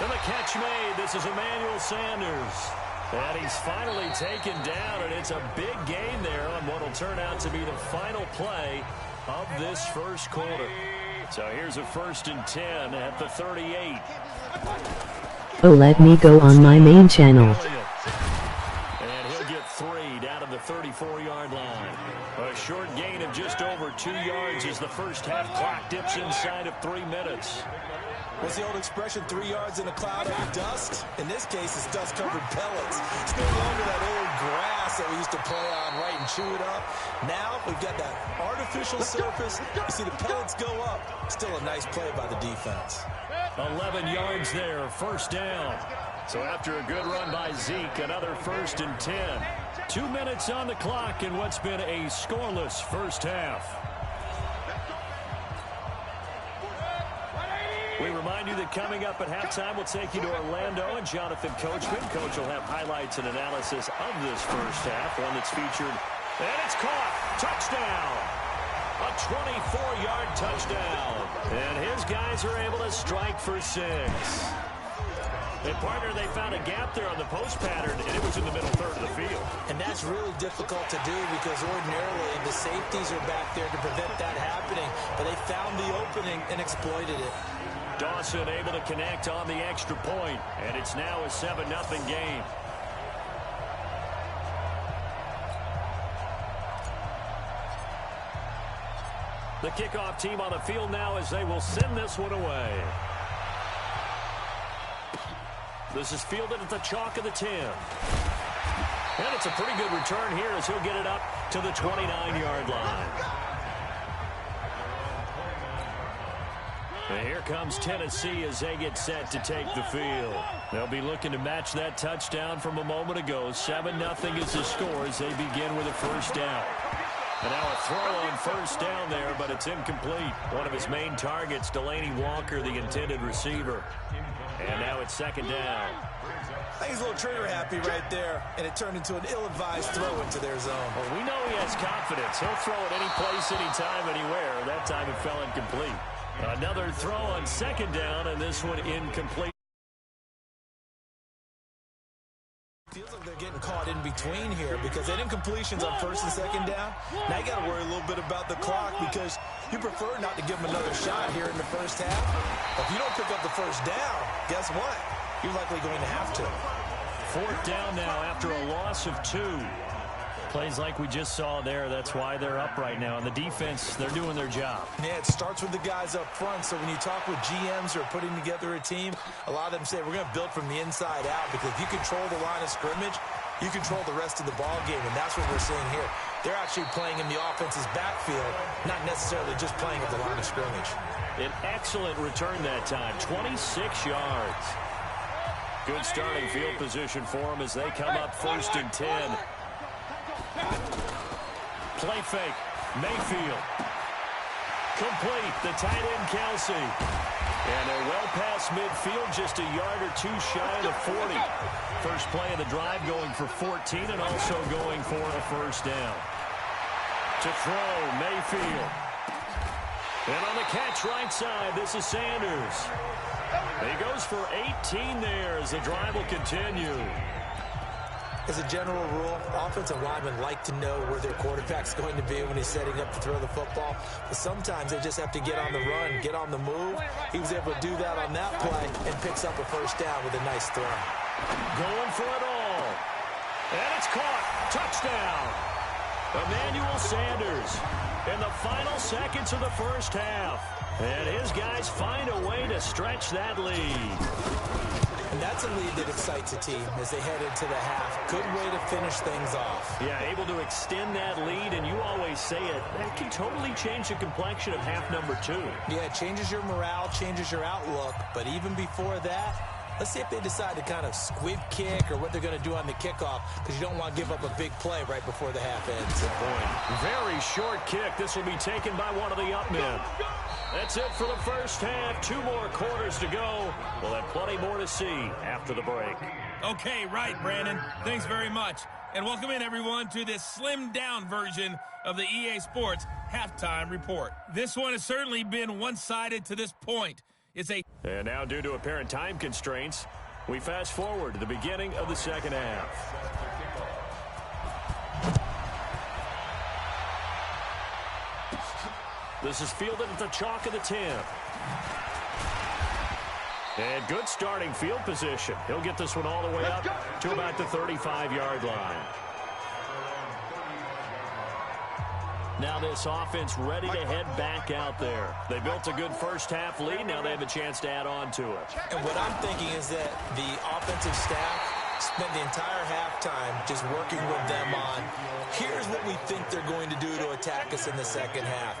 S2: And the catch made. This is Emmanuel Sanders. And he's finally taken down, and it's a big gain there on what will turn out to be the final play of this first quarter. So here's a 1st and 10 at the 38.
S4: Oh, let me go on my main channel.
S2: And he'll get 3 down to the 34-yard line. A short gain of just over 2 yards as the first half clock dips inside of 3 minutes.
S1: What's the old expression, 3 yards in a cloud of dust? In this case, it's dust-covered pellets. It's no longer that old grass that we used to play on, right, and chew it up. Now we've got that artificial surface. You see the pellets go up. Still a nice play by the defense.
S2: 11 yards there, 1st down. So after a good run by Zeke, another 1st and 10. 2 minutes on the clock in what's been a scoreless first half. We remind you that coming up at halftime, we'll take you to Orlando and Jonathan Coachman. Coach will have highlights and analysis of this first half, one that's featured. And it's caught. Touchdown. A 24-yard touchdown. And his guys are able to strike for 6. And, partner, they found a gap there on the post pattern, and it was in the middle third of the field.
S1: And that's really difficult to do because ordinarily the safeties are back there to prevent that happening. But they found the opening and exploited it.
S2: Dawson able to connect on the extra point, and it's now a 7-0 game. The kickoff team on the field now as they will send this one away. This is fielded at the chalk of the 10. And it's a pretty good return here as he'll get it up to the 29-yard line. And here comes Tennessee as they get set to take the field. They'll be looking to match that touchdown from a moment ago. 7-0 is the score as they begin with a 1st down. And now a throw on 1st down there, but it's incomplete. One of his main targets, Delaney Walker, the intended receiver. And now it's 2nd down.
S1: I think he's a little trigger happy right there, and it turned into an ill-advised throw into their zone.
S2: Well, we know he has confidence. He'll throw it any place, anytime, anywhere. That time it fell incomplete. Another throw on 2nd down, and this one incomplete.
S1: Feels like they're getting caught in between here because they didn't completions on 1st and 2nd down. Now you got to worry a little bit about the clock because you prefer not to give them another shot here in the first half. But if you don't pick up the 1st down, guess what? You're likely going to have to.
S2: 4th down now after a loss of 2. Plays like we just saw there, that's why they're up right now. And the defense, they're doing their job.
S1: Yeah, it starts with the guys up front. So when you talk with GMs who are putting together a team, a lot of them say we're going to build from the inside out, because if you control the line of scrimmage, you control the rest of the ball game, and that's what we're seeing here. They're actually playing in the offense's backfield, not necessarily just playing at the line of scrimmage.
S2: An excellent return that time, 26 yards. Good starting field position for them as they come up 1st and 10. Play fake. Mayfield. Complete. The tight end, Kelsey. And they're well past midfield, just a yard or two shy of the 40. First play of the drive going for 14 and also going for a first down. To throw, Mayfield. And on the catch right side, this is Sanders. He goes for 18 there as the drive will continue.
S1: As a general rule, offensive linemen like to know where their quarterback's going to be when he's setting up to throw the football. But sometimes they just have to get on the run, get on the move. He was able to do that on that play and picks up a first down with a nice throw.
S2: Going for it all. And it's caught. Touchdown. Emmanuel Sanders in the final seconds of the first half. And his guys find a way to stretch that lead.
S1: And that's a lead that excites a team as they head into the half. Good way to finish things off.
S2: Yeah, able to extend that lead, and you always say it, that can totally change the complexion of half number 2.
S1: Yeah, it changes your morale, changes your outlook. But even before that, let's see if they decide to kind of squib kick or what they're going to do on the kickoff, because you don't want to give up a big play right before the half ends.
S2: Good point. Very short kick. This will be taken by one of the up men. That's it for the first half. 2 more quarters to go. We'll have plenty more to see after the break.
S5: Okay, right, Brandon. Thanks very much. And welcome in, everyone, to this slimmed-down version of the EA Sports Halftime Report. This one has certainly been one-sided to this point.
S2: And now, due to apparent time constraints, we fast forward to the beginning of the second half. This is fielded at the chalk of the 10. And good starting field position. He'll get this one all the way up to about the 35-yard line. Now this offense ready to head back out there. They built a good first half lead. Now they have a chance to add on to it.
S1: And what I'm thinking is that the offensive staff spent the entire halftime just working with them on, here's what we think they're going to do to attack us in the second half.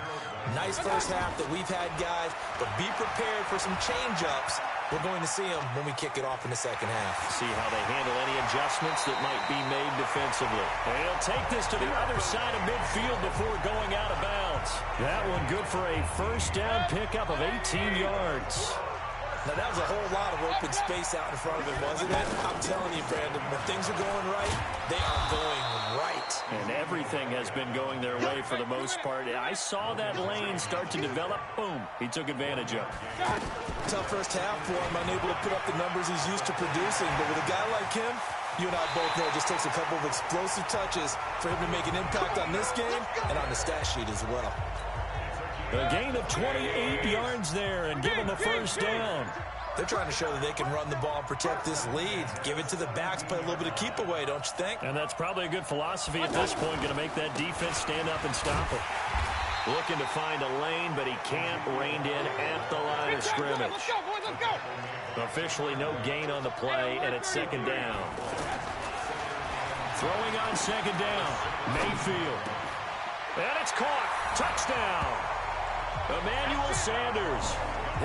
S1: Nice first half that we've had, guys, but be prepared for some change-ups. We're going to see them when we kick it off in the second half.
S2: See how they handle any adjustments that might be made defensively. And he'll take this to the other side of midfield before going out of bounds. That one good for a first down pickup of 18 yards.
S1: Now, that was a whole lot of open space out in front of him, wasn't it? I'm telling you, Brandon, when things are going right, they are going right.
S2: And everything has been going their way for the most part. I saw that lane start to develop. Boom. He took advantage of it.
S1: Tough first half for him, unable to put up the numbers he's used to producing. But with a guy like him, you and I both know it just takes a couple of explosive touches for him to make an impact on this game and on the stat sheet as well.
S2: A gain of 28 yards there and give him a first down.
S1: They're trying to show that they can run the ball and protect this lead. Give it to the backs, play a little bit of keep away, don't you think?
S2: And that's probably a good philosophy at this point, going to make that defense stand up and stop it. Looking to find a lane, but he can't. Reined in at the line of scrimmage.
S6: Let's go, boys, let's go.
S2: Officially no gain on the play, and it's second down. Throwing on second down, Mayfield. And it's caught. Touchdown. Emmanuel Sanders,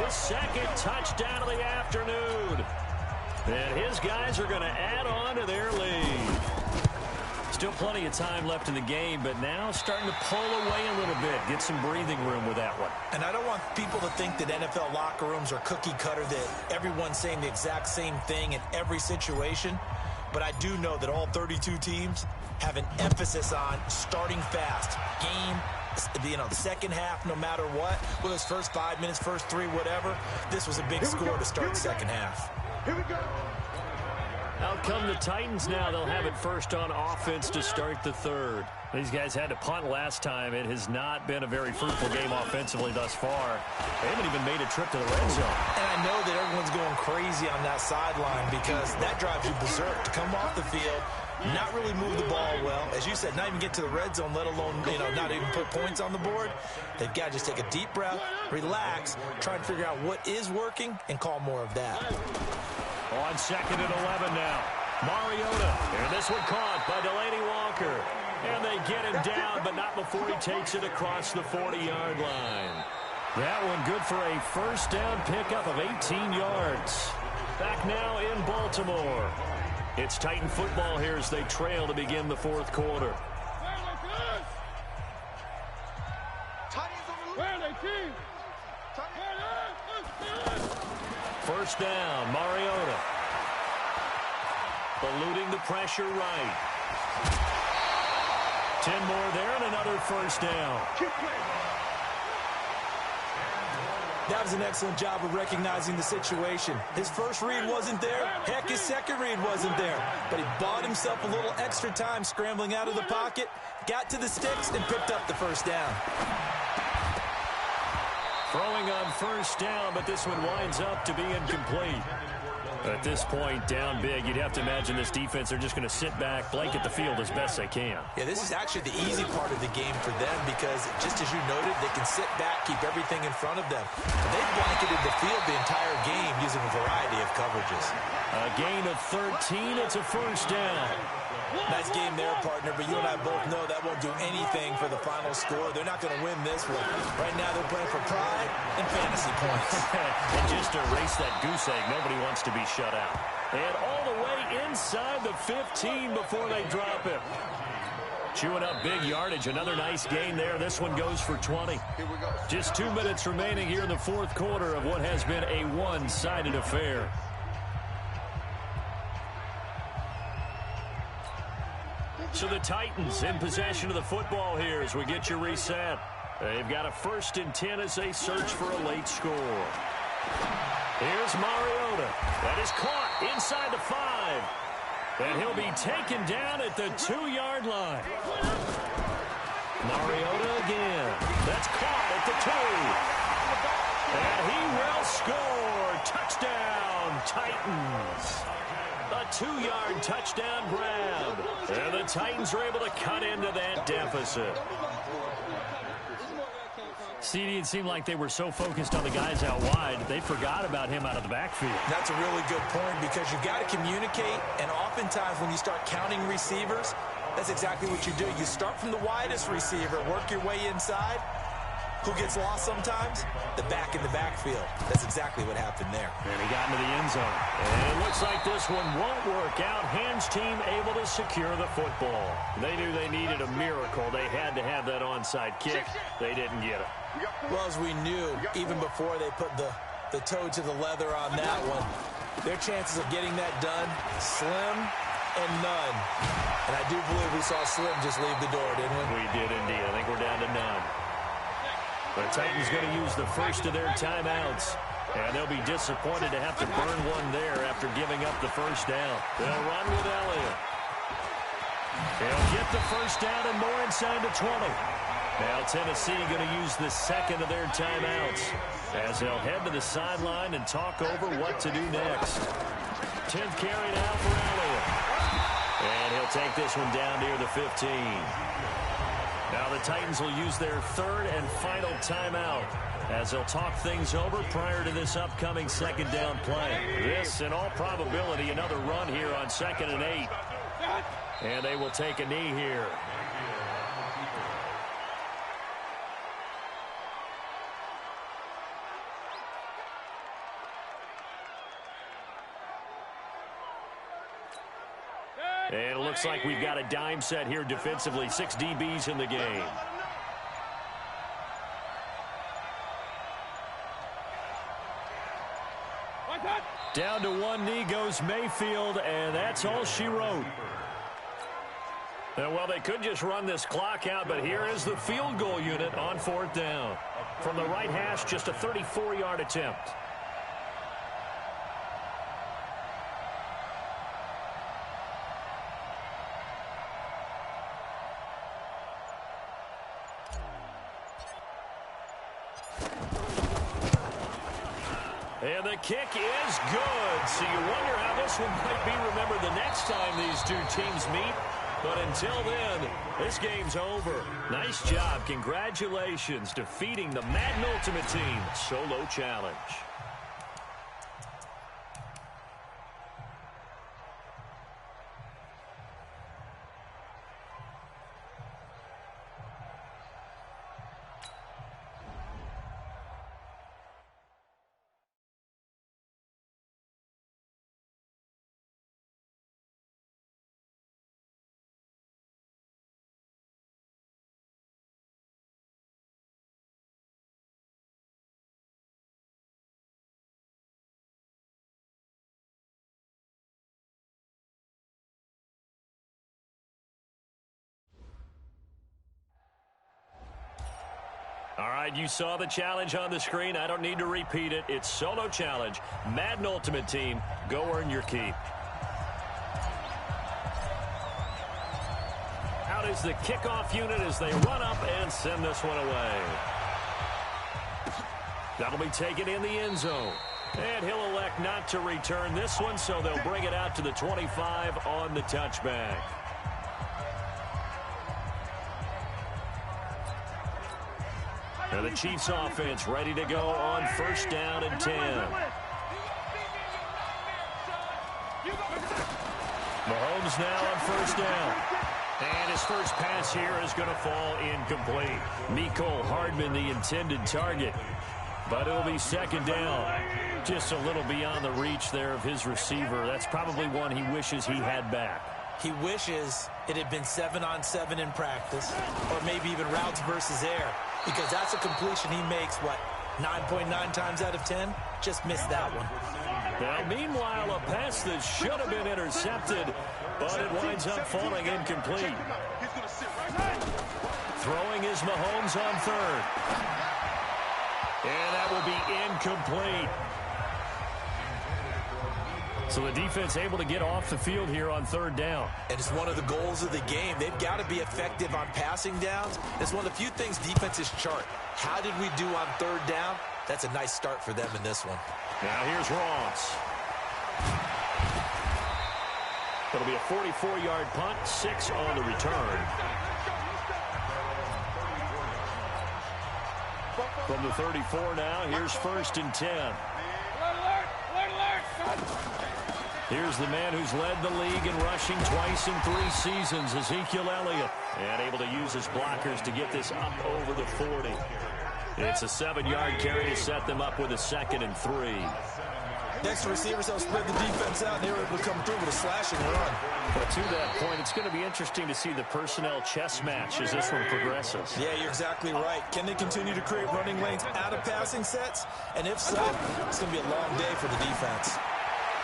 S2: his second touchdown of the afternoon. And his guys are going to add on to their lead. Still plenty of time left in the game, but now starting to pull away a little bit. Get some breathing room with that one.
S1: And I don't want people to think that NFL locker rooms are cookie cutter, that everyone's saying the exact same thing in every situation. But I do know that all 32 teams have an emphasis on starting fast. The second half, no matter what, whether it's first 5 minutes, first 3, whatever, this was a big score to start the second half.
S6: Here we go.
S2: Out come the Titans now. They'll have it first on offense to start the third. These guys had to punt last time. It has not been a very fruitful game offensively thus far. They haven't even made a trip to the red zone.
S1: And I know that everyone's going crazy on that sideline because that drives you berserk to come off the field, not really move the ball well. As you said, not even get to the red zone, let alone, not even put points on the board. They've got to just take a deep breath, relax, try and figure out what is working, and call more of that.
S2: On 2nd and 11 now. Mariota. And this one caught by Delaney Walker. And they get him down, but not before he takes it across the 40-yard line. That one good for a first down pickup of 18 yards. Back now in Baltimore. It's Titan football here as they trail to begin the fourth quarter. First down, Mariota. Eluding the pressure right. 10 more there and another first down.
S1: That was an excellent job of recognizing the situation. His first read wasn't there. Heck, his second read wasn't there. But he bought himself a little extra time scrambling out of the pocket, got to the sticks, and picked up the first down.
S2: Throwing on first down, but this one winds up to be incomplete. At this point, down big, you'd have to imagine this defense, they're just going to sit back, blanket the field as best they can.
S1: Yeah, this is actually the easy part of the game for them because, just as you noted, they can sit back, keep everything in front of them. They've blanketed the field the entire game using a variety of coverages.
S2: A gain of 13, it's a first down.
S1: Nice game there, partner, but you and I both know that won't do anything for the final score. They're not going to win this one. Right now, they're playing for pride and fantasy points.
S2: And just to erase that goose egg, nobody wants to be shut out. And all the way inside the 15 before they drop it. Chewing up big yardage, another nice gain there. This one goes for 20. Just 2 minutes remaining here in the fourth quarter of what has been a one-sided affair. So the Titans in possession of the football here as we get you reset. They've got a 1st and 10 as they search for a late score. Here's Mariota. That is caught inside the 5. And he'll be taken down at the 2-yard line. Mariota again. That's caught at the 2. And he will score. Touchdown, Titans. A 2-yard touchdown grab. And the Titans are able to cut into that deficit. CD, it seemed like they were so focused on the guys out wide, they forgot about him out of the backfield.
S1: That's a really good point because you've got to communicate, and oftentimes when you start counting receivers, that's exactly what you do. You start from the widest receiver, work your way inside. Who gets lost sometimes? The back in the backfield. That's exactly what happened there.
S2: And he got into the end zone. And it looks like this one won't work out. Hands team able to secure the football. They knew they needed a miracle. They had to have that onside kick. They didn't get it.
S1: Well, as we knew, even before they put the toe to the leather on that one, their chances of getting that done, slim and none. And I do believe we saw Slim just leave the door, didn't we?
S2: We did indeed. I think we're down to none. The Titans going to use the first of their timeouts. And they'll be disappointed to have to burn one there after giving up the first down. They'll run with Elliott. They'll get the first down and more inside the 20. Now Tennessee going to use the second of their timeouts as they'll head to the sideline and talk over what to do next. 10th carry now for Elliott. And he'll take this one down near the 15. Now the Titans will use their 3rd and final timeout as they'll talk things over prior to this upcoming 2nd down play. This, in all probability, another run here on 2nd and 8. And they will take a knee here. And it looks like we've got a dime set here defensively. 6 DBs in the game. Down to one knee goes Mayfield, and that's all she wrote. Well, they could just run this clock out, but here is the field goal unit on 4th down. From the right hash, just a 34-yard attempt. And the kick is good. So you wonder how this one might be remembered the next time these these two teams meet. But until then, this game's over. Nice job. Congratulations defeating the Madden Ultimate Team Solo Challenge. All right, you saw the challenge on the screen. I don't need to repeat it. It's Solo Challenge. Madden Ultimate Team, go earn your keep. Out is the kickoff unit as they run up and send this one away. That'll be taken in the end zone. And he'll elect not to return this one, so they'll bring it out to the 25 on the touchback. Now the Chiefs offense ready to go on first down and 10. Mahomes now on first down. And his first pass here is going to fall incomplete. Mecole Hardman, the intended target. But it'll be second down. Just a little beyond the reach there of his receiver. That's probably one he wishes he had back.
S1: He wishes it had been 7-on-7 in practice, or maybe even routes versus air, because that's a completion he makes, 9.9 times out of 10? Just missed that one.
S2: Now, meanwhile, a pass that should have been intercepted, but it winds up falling incomplete. Throwing is Mahomes on third. And that will be incomplete. So the defense able to get off the field here on third down.
S1: And it's one of the goals of the game. They've got to be effective on passing downs. It's one of the few things defenses chart. How did we do on third down? That's a nice start for them in this one.
S2: Now here's Ross. It'll be a 44-yard punt, 6 on the return. From the 34 now, here's first and 10. Here's the man who's led the league in rushing twice in 3 seasons, Ezekiel Elliott. And able to use his blockers to get this up over the 40. It's a 7-yard carry to set them up with a 2nd and 3.
S1: Next, the receivers help spread the defense out, and they were able to come through with a slashing run.
S2: But to that point, it's going to be interesting to see the personnel chess match as this one progresses.
S1: Yeah, you're exactly right. Can they continue to create running lanes out of passing sets? And if so, it's going to be a long day for the defense.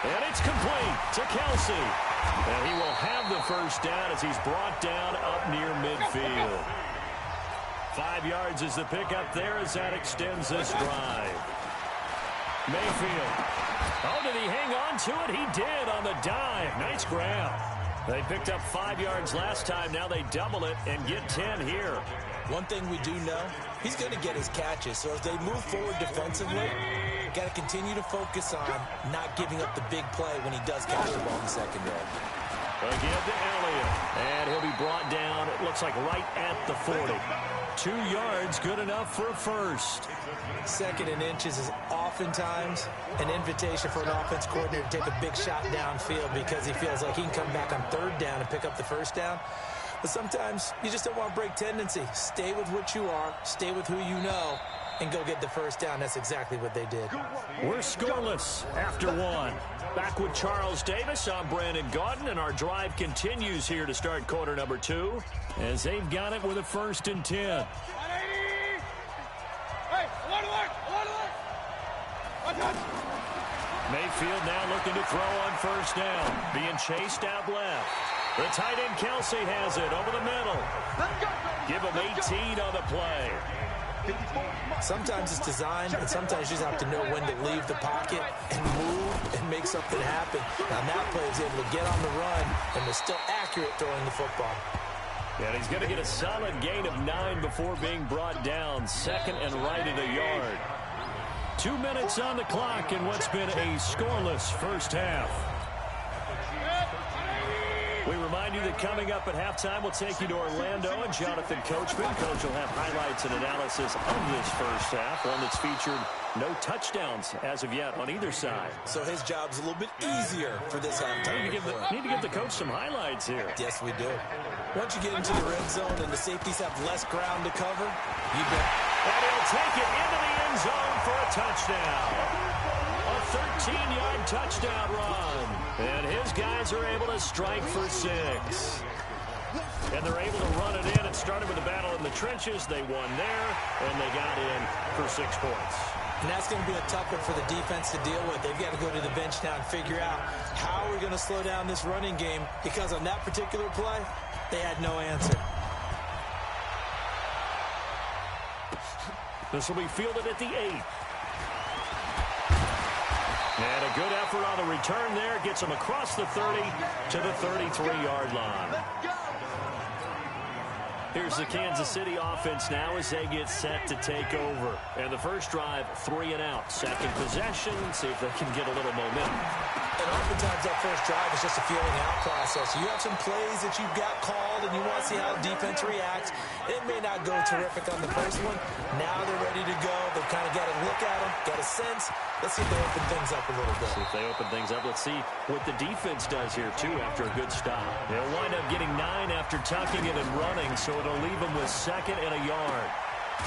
S2: And it's complete to Kelsey. And he will have the first down as he's brought down up near midfield. 5 yards is the pickup there as that extends this drive. Mayfield. Oh, did he hang on to it? He did on the dive. Nice grab. They picked up 5 yards last time. Now they double it and get 10 here.
S1: One thing we do know, he's going to get his catches. So as they move forward defensively, got to continue to focus on not giving up the big play when he does catch the ball in the secondary.
S2: Again to Elliott. And he'll be brought down, it looks like right at the 40. 2 yards, good enough for a first.
S1: 2nd and inches is oftentimes an invitation for an offense coordinator to take a big shot downfield because he feels like he can come back on third down and pick up the first down. But sometimes you just don't want to break tendency. Stay with what you are, stay with who you know, and go get the first down. That's exactly what they did.
S2: We're scoreless after 1. Back with Charles Davis. I'm Brandon Gaudin, and our drive continues here to start quarter number 2 as they've got it with a 1st and 10. Mayfield now looking to throw on first down. Being chased out left. The tight end Kelsey has it over the middle. Give him 18 on the play.
S1: Sometimes it's designed, and sometimes you just have to know when to leave the pocket and move and make something happen. Now that player is able to get on the run and was still accurate throwing the football.
S2: And he's going to get a solid gain of 9 before being brought down. 2nd and right at a yard. 2 minutes on the clock in what's been a scoreless first half. We remind you that coming up at halftime, we'll take you to Orlando and Jonathan Coachman. Coach will have highlights and analysis of this first half, one that's featured no touchdowns as of yet on either side.
S1: So his job's a little bit easier for this halftime.
S2: Need to give the coach some highlights here.
S1: Yes, we do. Once you get into the red zone and the safeties have less ground to cover, you bet.
S2: And he'll take it into the end zone for a touchdown. A 13-yard touchdown run. And his guys are able to strike for 6. And they're able to run it in. It started with a battle in the trenches. They won there, and they got in for 6 points.
S1: And that's going to be a tough one for the defense to deal with. They've got to go to the bench now and figure out how we're going to slow down this running game, because on that particular play, they had no answer.
S2: This will be fielded at the 8. And a good effort on the return there. Gets them across the 30 to the 33-yard line. Here's the Kansas City offense now as they get set to take over. And the first drive, 3 and out. Second possession, see if they can get a little momentum.
S1: And oftentimes that first drive is just a feeling out process. You have some plays that you've got called and you want to see how the defense reacts. It may not go terrific on the first one. Now they're ready to go. They've kind of got a look at them, got a sense. Let's see if they open things up a little bit.
S2: See if they open things up. Let's see what the defense does here, too, after a good stop. They'll wind up getting 9 after tucking it and running, so it'll leave them with 2nd and a yard.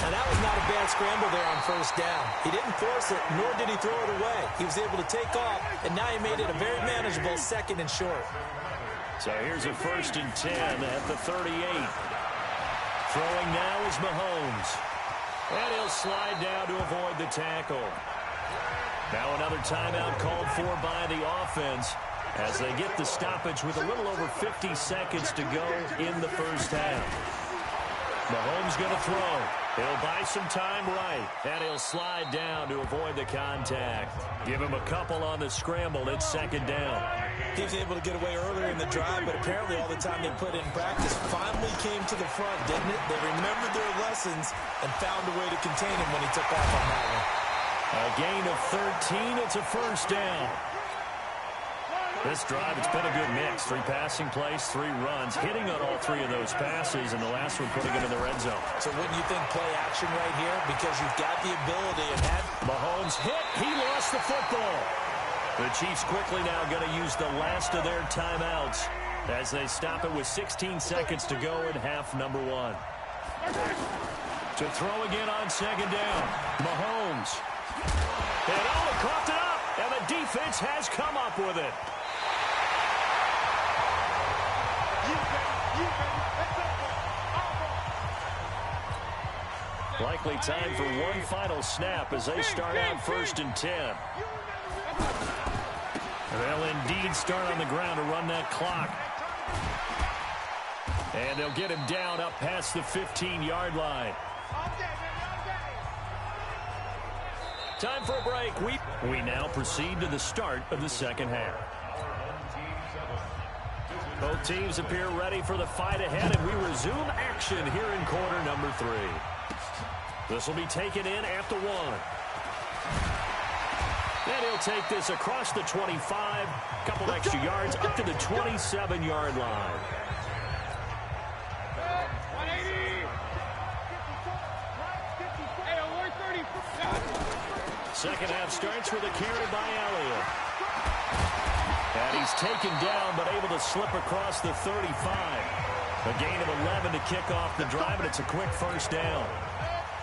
S1: And that was not a bad scramble there on first down. He didn't force it, nor did he throw it away. He was able to take off, and now he made it a very manageable 2nd and short.
S2: So here's a 1st and 10 at the 38. Throwing now is Mahomes. And he'll slide down to avoid the tackle. Now another timeout called for by the offense as they get the stoppage with a little over 50 seconds to go in the first half. Mahomes going to throw. He'll buy some time right, and he'll slide down to avoid the contact. Give him a couple on the scramble. It's 2nd down.
S1: He was able to get away earlier in the drive, but apparently all the time they put in practice finally came to the front, didn't it? They remembered their lessons and found a way to contain him when he took off on that one.
S2: A gain of 13. It's a 1st down. This drive, it's been a good mix. 3 passing plays, 3 runs, hitting on all 3 of those passes, and the last one putting it in the red zone.
S1: So wouldn't you think play action right here? Because you've got the ability and that.
S2: Mahomes hit. He lost the football. The Chiefs quickly now going to use the last of their timeouts as they stop it with 16 seconds to go in half number 1. To throw again on 2nd down. Mahomes. And oh, coughed it up, and the defense has come up with it. Likely time for one final snap as they start out 1st and 10. They'll indeed start on the ground to run that clock. And they'll get him down up past the 15-yard line. Time for a break. We now proceed to the start of the second half. Both teams appear ready for the fight ahead, and we resume action here in quarter number 3. This will be taken in at the 1. And he'll take this across the 25, couple extra yards up to the 27-yard line. Second half starts with a carry by Elliott. And he's taken down, but able to slip across the 35. A gain of 11 to kick off the drive, and it's a quick 1st down.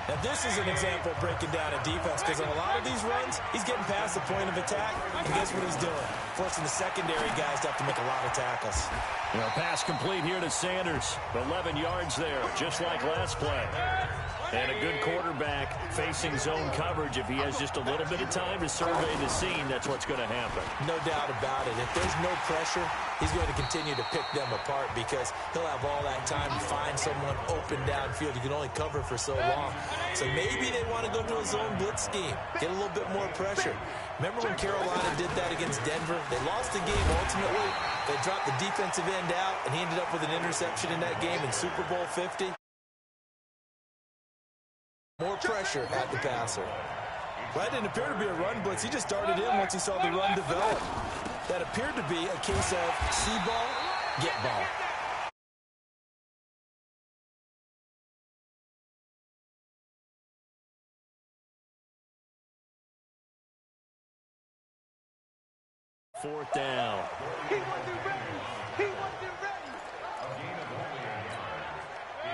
S1: Now, this is an example of breaking down a defense, because on a lot of these runs, he's getting past the point of attack, and guess what he's doing? Forcing the secondary guys to have to make a lot of tackles.
S2: Well, pass complete here to Sanders. 11 yards there, just like last play. And a good quarterback facing zone coverage. If he has just a little bit of time to survey the scene, that's what's going to happen.
S1: No doubt about it. If there's no pressure, he's going to continue to pick them apart because he'll have all that time to find someone open downfield. You can only cover for so long. So maybe they want to go to a zone blitz scheme, get a little bit more pressure. Remember when Carolina did that against Denver? They lost the game ultimately. They dropped the defensive end out, and he ended up with an interception in that game in Super Bowl 50. More pressure at the passer. Well, that didn't appear to be a run blitz. He just darted in once he saw the run develop. That appeared to be a case of see ball, get ball.
S2: Fourth down.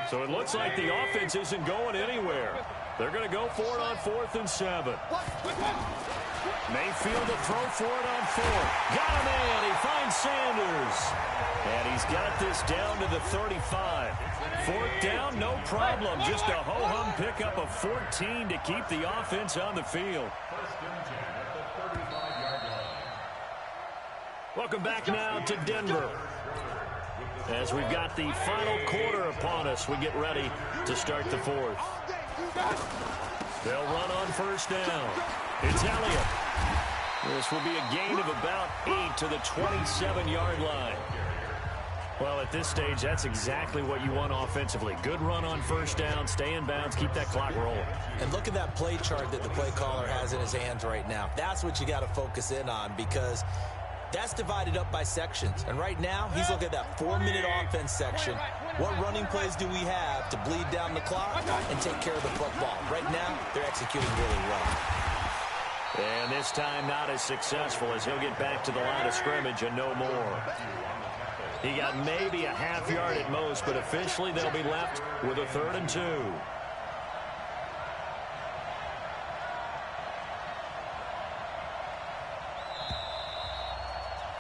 S2: So it looks like the offense isn't going anywhere. They're going to go for it on 4th and 7. Mayfield to throw for it on 4th. Got a man. He finds Sanders. And he's got this down to the 35. 4th down, no problem. Just a ho-hum pickup of 14 to keep the offense on the field. Welcome back now to Denver. As we've got the final quarter upon us, we get ready to start the 4th. They'll run on 1st down. It's Elliott. This will be a gain of about 8 to the 27-yard line. Well, at this stage, that's exactly what you want offensively. Good run on 1st down, stay in bounds, keep that clock rolling.
S1: And look at that play chart that the play caller has in his hands right now. That's what you got to focus in on, because that's divided up by sections. And right now, he's looking at that 4-minute offense section. What running plays do we have to bleed down the clock and take care of the football? Right now, they're executing really well.
S2: And this time, not as successful, as he'll get back to the line of scrimmage and no more. He got maybe a half yard at most, but officially they'll be left with a 3rd and 2.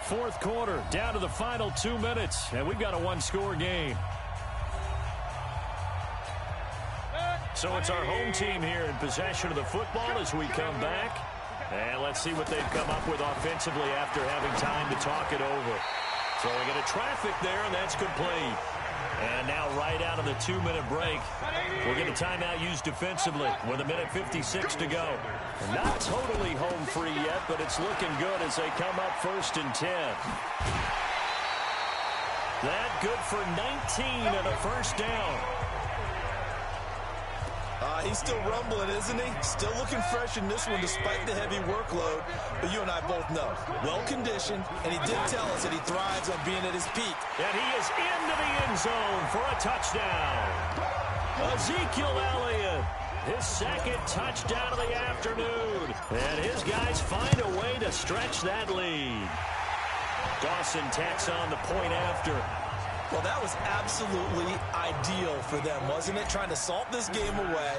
S2: Fourth quarter, down to the final 2 minutes, and we've got a one-score game. So it's our home team here in possession of the football as we come back. And let's see what they've come up with offensively after having time to talk it over. Throwing into traffic there, and that's complete. And now right out of the 2-minute break, we'll get a timeout used defensively with 1:56 to go. Not totally home free yet, but it's looking good as they come up 1st and 10. That good for 19 and a 1st down.
S1: He's still rumbling, isn't he? Still looking fresh in this one despite the heavy workload. But you and I both know, well-conditioned, and he did tell us that he thrives on being at his peak.
S2: And he is into the end zone for a touchdown. Ezekiel Elliott, his 2nd touchdown of the afternoon. And his guys find a way to stretch that lead. Dawson tacks on the point after.
S1: Well, that was absolutely ideal for them, wasn't it? Trying to salt this game away.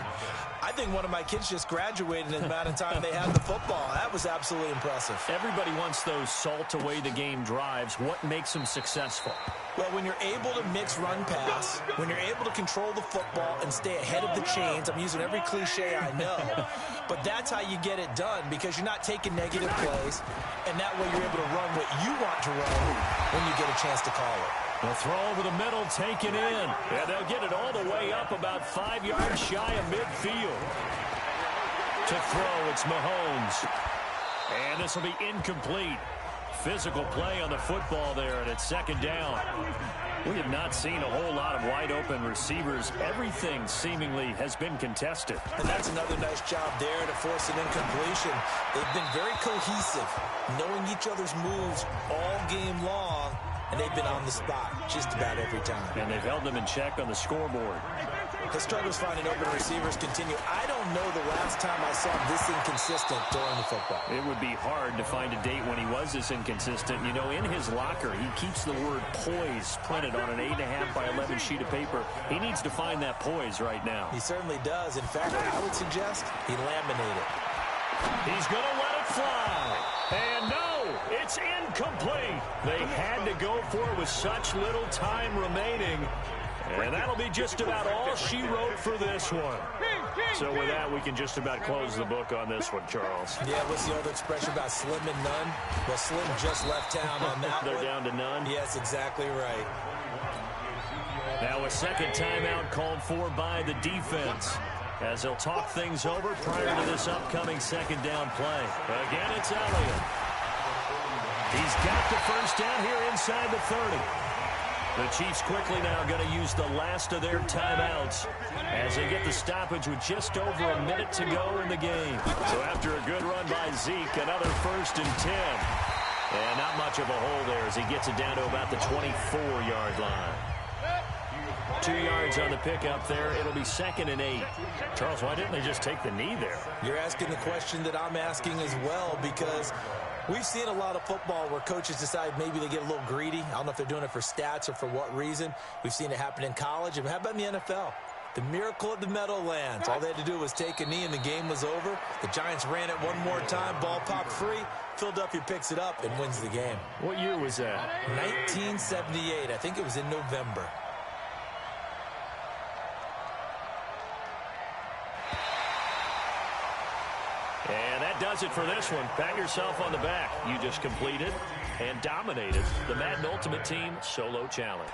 S1: I think one of my kids just graduated in the amount of time they had the football. That was absolutely impressive.
S2: Everybody wants those salt-away-the-game drives. What makes them successful?
S1: Well, when you're able to mix run-pass, when you're able to control the football and stay ahead of the chains, I'm using every cliche I know, but that's how you get it done, because you're not taking negative plays, and that way you're able to run what you want to run when you get a chance to call it.
S2: The throw over the middle taken in. And they'll get it all the way up about 5 yards shy of midfield. To throw, it's Mahomes. And this will be incomplete. Physical play on the football there, and it's 2nd down. We have not seen a whole lot of wide-open receivers. Everything seemingly has been contested.
S1: And that's another nice job there to force an incompletion. They've been very cohesive, knowing each other's moves all game long. And they've been on the spot just about every time.
S2: And they've held them in check on the scoreboard.
S1: The struggles finding open receivers continue. I don't know the last time I saw this inconsistent throwing the football.
S2: It would be hard to find a date when he was this inconsistent. You know, in his locker, he keeps the word poise printed on an 8.5 by 11 sheet of paper. He needs to find that poise right now.
S1: He certainly does. In fact, I would suggest he laminate it.
S2: He's going to let it fly. And no, it's incomplete. They had to go for it with such little time remaining. And that'll be just about all she wrote for this one. So with that, we can just about close the book on this one, Charles.
S1: Yeah, what's the old expression about slim and none? Well, Slim just left town on that
S2: They're
S1: one.
S2: down to none?
S1: Yes, exactly right.
S2: Now a 2nd timeout called for by the defense, as they'll talk things over prior to this upcoming 2nd down play. Again, it's Elliott. He's got the 1st down here inside the 30. The Chiefs quickly now going to use the last of their timeouts as they get the stoppage with just over a minute to go in the game. So after a good run by Zeke, another 1st and 10. And not much of a hole there as he gets it down to about the 24-yard line. 2 yards on the pickup there. It'll be 2nd and 8.
S7: Charles, why didn't they just take the knee there?
S1: You're asking the question that I'm asking as well, because we've seen a lot of football where coaches decide maybe they get a little greedy. I don't know if they're doing it for stats or for what reason. We've seen it happen in college. And how about in the NFL? The miracle of the Meadowlands. All they had to do was take a knee and the game was over. The Giants ran it one more time. Ball popped free. Philadelphia picks it up and wins the game.
S7: What year was that?
S1: 1978. I think it was in November.
S2: And that does it for this one. Pat yourself on the back. You just completed and dominated the Madden Ultimate Team Solo Challenge.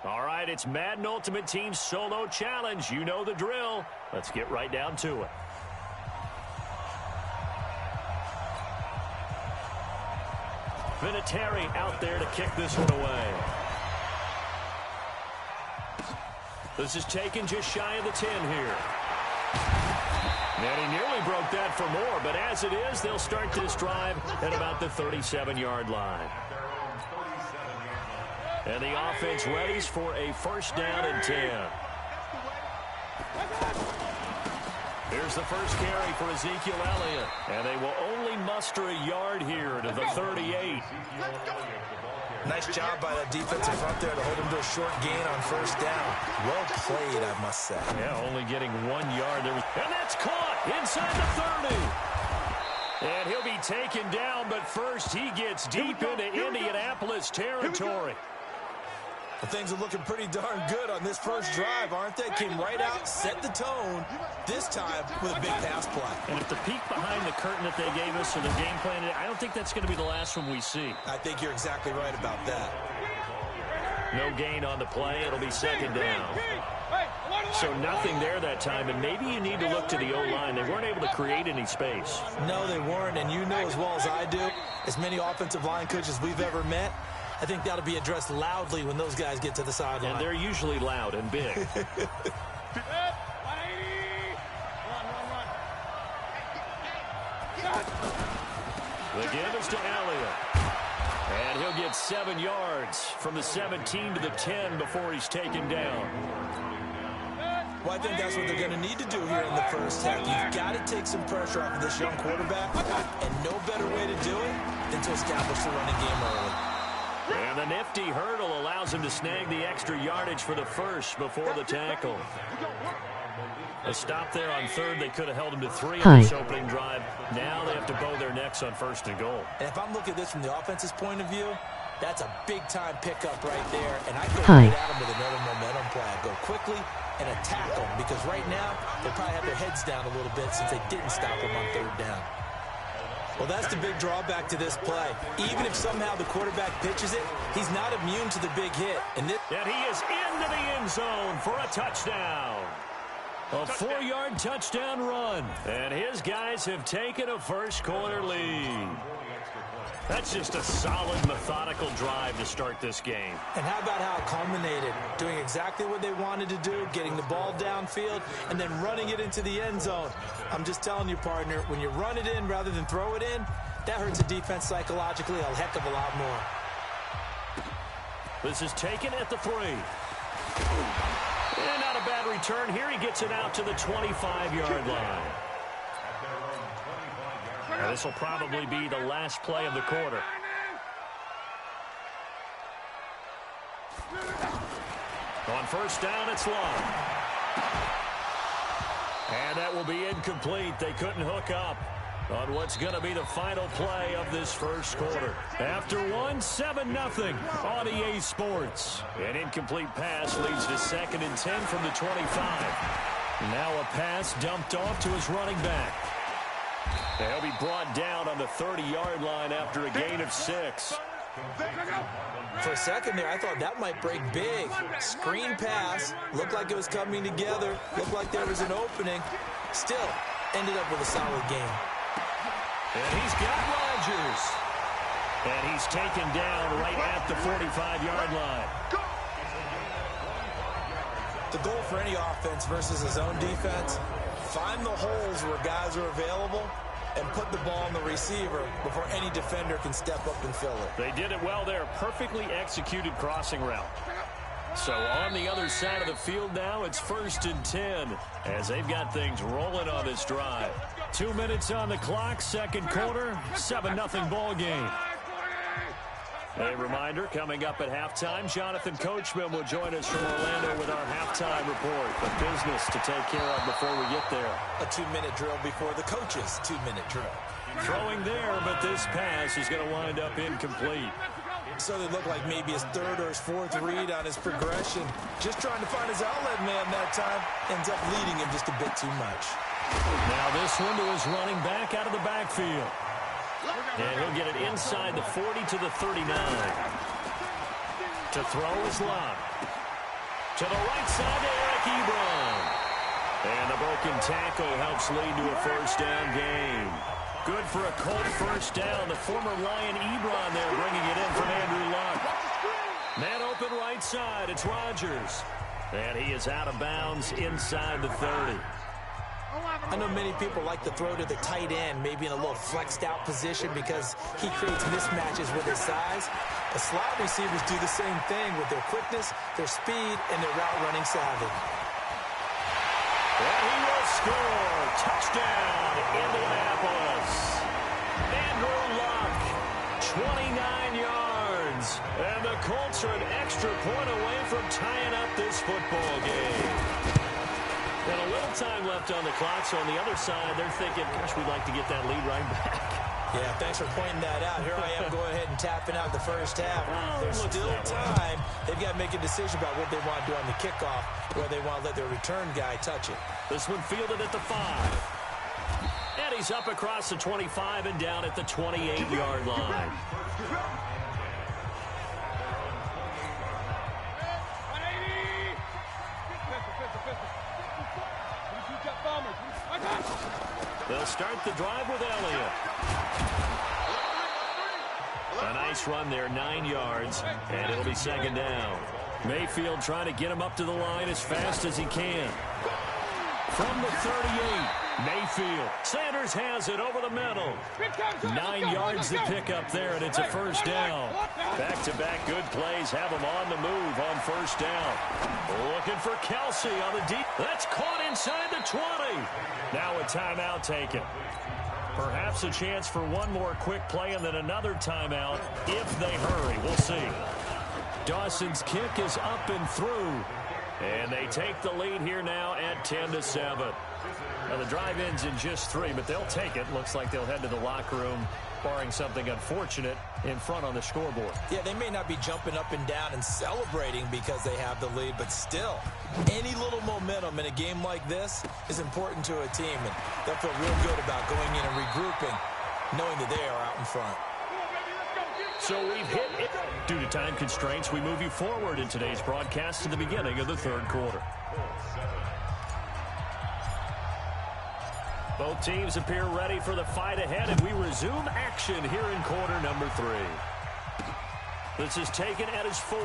S2: All right, it's Madden Ultimate Team Solo Challenge. You know the drill. Let's get right down to it. Vinatieri out there to kick this one away. This is taken just shy of the 10 here. And he nearly broke that for more, but as it is, they'll start this drive at about the 37-yard line. And the offense readies for a 1st down and 10. Here's the first carry for Ezekiel Elliott. And they will only muster a yard here to the 38.
S1: Nice job by that defensive front there to hold him to a short gain on 1st down. Well played, I must say.
S2: Yeah, only getting 1 yard there. And that's caught inside the 30. And he'll be taken down, but first he gets deep into Indianapolis territory.
S1: Well, things are looking pretty darn good on this first drive, aren't they? Came right out, set the tone, this time with a big pass play.
S7: And if the peek behind the curtain that they gave us or the game plan, I don't think that's going to be the last one we see.
S1: I think you're exactly right about that.
S2: No gain on the play. It'll be 2nd down. So nothing there that time, and maybe you need to look to the O-line. They weren't able to create any space.
S1: No, they weren't, and you know as well as I do, as many offensive line coaches we've ever met, I think that'll be addressed loudly when those guys get to the sideline.
S2: And they're usually loud and big.
S6: The
S2: give is to Elliott. And he'll get 7 yards from the 17 to the 10 before he's taken down.
S1: Well, I think that's what they're going to need to do here in the first half. You've got to take some pressure off of this young quarterback, and no better way to do it than to establish the running game early.
S2: And the nifty hurdle allows him to snag the extra yardage for the first before the tackle. A stop there on 3rd. They could have held him to 3 on this opening drive. Now they have to bow their necks on 1st and goal.
S1: And if I'm looking at this from the offense's point of view, that's a big-time pickup right there. And I go right at him with another momentum play. I go quickly and attack them, because right now they'll probably have their heads down a little bit since they didn't stop him on 3rd down. Well, that's the big drawback to this play. Even if somehow the quarterback pitches it, he's not immune to the big hit. And
S2: he is into the end zone for a touchdown. A 4-yard touchdown run. And his guys have taken a first-quarter lead. That's just a solid, methodical drive to start this game.
S1: And how about how it culminated? Doing exactly what they wanted to do, getting the ball downfield, and then running it into the end zone. I'm just telling you, partner, when you run it in rather than throw it in, that hurts a defense psychologically a heck of a lot more.
S2: This is taken at the 3. And not a bad return here. He gets it out to the 25-yard line. Now, this will probably be the last play of the quarter. On first down, it's long. And that will be incomplete. They couldn't hook up on what's going to be the final play of this first quarter. After one, 7-0 on EA Sports. An incomplete pass leads to 2nd and 10 from the 25. Now a pass dumped off to his running back. He'll be brought down on the 30-yard line after a gain of 6.
S1: For a second there, I thought that might break big. Screen pass. Looked like it was coming together. Looked like there was an opening. Still, ended up with a solid game.
S2: And he's got Rodgers. And he's taken down right at the 45-yard line.
S1: The goal for any offense versus his own defense, find the holes where guys are available and put the ball on the receiver before any defender can step up and fill it.
S2: They did it well there. Perfectly executed crossing route. So on the other side of the field now, it's 1st and 10 as they've got things rolling on this drive. 2 minutes on the clock, second quarter, 7-0 ball game. A reminder, coming up at halftime, Jonathan Coachman will join us from Orlando with our halftime report. The business to take care of before we get there.
S1: A 2-minute drill before the coach's 2-minute drill.
S2: Throwing there, but this pass is going to wind up incomplete.
S1: So they look like maybe his 3rd or his 4th read on his progression. Just trying to find his outlet man that time. Ends up leading him just a bit too much.
S2: Now this one to his running back out of the backfield. And he'll get it inside the 40 to the 39. To throw is Locke. To the right side to Eric Ebron. And the broken tackle helps lead to a first down gain. Good for a Colt first down. The former Lion Ebron there bringing it in from Andrew Luck. Man open right side. It's Rodgers. And he is out of bounds inside the 30.
S1: I know many people like to throw to the tight end, maybe in a little flexed out position because he creates mismatches with his size. The slot receivers do the same thing with their quickness, their speed, and their route running savvy.
S2: And he will score. Touchdown, Indianapolis. Andrew Luck, 29 yards. And the Colts are an extra point away from tying up this football game. And a little time left on the clock, so on the other side, they're thinking, gosh, we'd like to get that lead right back.
S1: Yeah, thanks for pointing that out. Here I am going ahead and tapping out the first half. There's still time. They've got to make a decision about what they want to do on the kickoff, where they want to let their return guy touch it.
S2: This one fielded at the 5. And he's up across the 25 and down at the 28-yard line. They'll start the drive with Elliott. A nice run there, 9 yards, and it'll be 2nd down. Mayfield trying to get him up to the line as fast as he can. From the 38, Mayfield. Sanders has it over the middle. 9 yards to pick up there, and it's a first down. Back-to-back good plays have him on the move on first down. Looking for Kelsey on the deep. That's caught inside the 20. Now a timeout taken. Perhaps a chance for one more quick play and then another timeout if they hurry. We'll see. Dawson's kick is up and through. And they take the lead here now at 10-7. Now the drive ends in just 3, but they'll take it. Looks like they'll head to the locker room, barring something unfortunate in front on the scoreboard.
S1: Yeah, they may not be jumping up and down and celebrating because they have the lead, but still, any little momentum in a game like this is important to a team, and they'll feel real good about going in and regrouping, knowing that they are out in front.
S2: So we've hit it. Due to time constraints, we move you forward in today's broadcast to the beginning of the 3rd quarter. Both teams appear ready for the fight ahead, and we resume action here in quarter number 3. This is taken at his 4.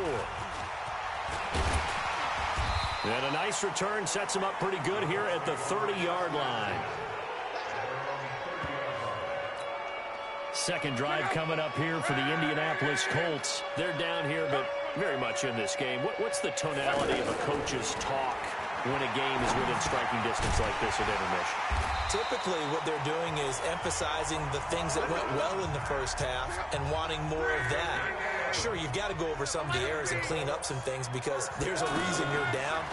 S2: And a nice return sets him up pretty good here at the 30-yard line. Second drive coming up here for the Indianapolis Colts. They're down here, but very much in this game. What's the tonality of a coach's talk when a game is within striking distance like this at intermission?
S1: Typically, what they're doing is emphasizing the things that went well in the first half and wanting more of that. Sure, you've got to go over some of the errors and clean up some things because there's a reason you're down.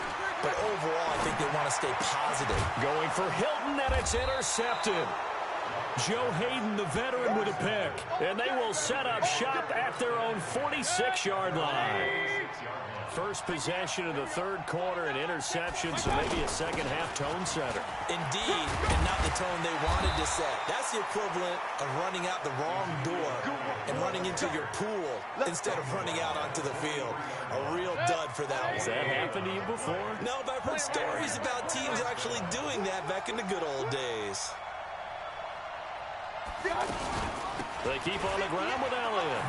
S1: But overall, I think they want to stay positive.
S2: Going for Hilton, and it's intercepted. Joe Hayden, the veteran, with a pick. And they will set up shop at their own 46-yard line. First possession of the third quarter, an interception, so maybe a second-half tone setter.
S1: Indeed, and not the tone they wanted to set. That's the equivalent of running out the wrong door and running into your pool instead of running out onto the field. A real dud for that one.
S2: Has that happened to you before?
S1: No, but I've heard stories about teams actually doing that back in the good old days.
S2: They keep on the ground with Elliott.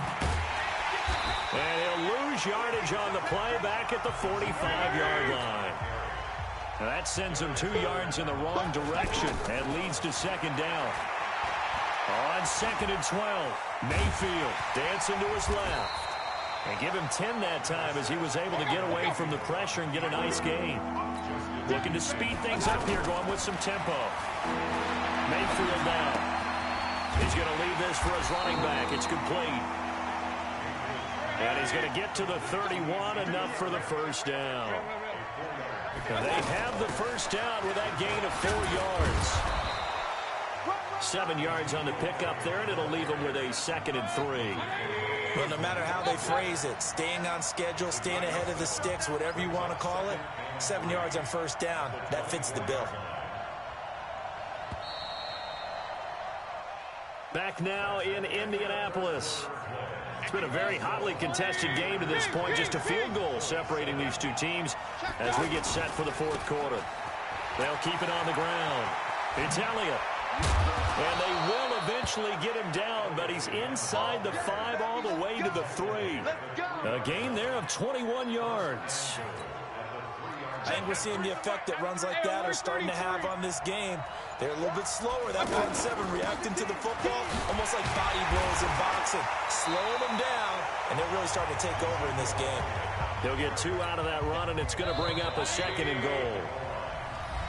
S2: And he'll lose yardage on the play back at the 45-yard line. Now that sends him 2 yards in the wrong direction and leads to second down. On 2nd and 12, Mayfield dancing to his left. And give him 10 that time as he was able to get away from the pressure and get a nice gain. Looking to speed things up here, going with some tempo. Mayfield down. He's going to leave this for his running back. It's complete. And he's going to get to the 31, enough for the first down. And they have the first down with that gain of 4 yards. 7 yards on the pickup there, and it'll leave them with a 2nd and 3.
S1: Well, no matter how they phrase it, staying on schedule, staying ahead of the sticks, whatever you want to call it, 7 yards on first down, that fits the bill.
S2: Back now in Indianapolis. It's been a very hotly contested game to this point. Just a field goal separating these two teams as we get set for the fourth quarter. They'll keep it on the ground. It's Elliott. And they will eventually get him down, but he's inside the 5 all the way to the 3. A gain there of 21 yards.
S1: I think we're seeing the effect that runs like that are starting to have on this game. They're a little bit slower. That front 7 reacting to the football, almost like body blows in boxing, slowing them down, and they're really starting to take over in this game.
S2: He'll get 2 out of that run, and it's going to bring up a 2nd and goal.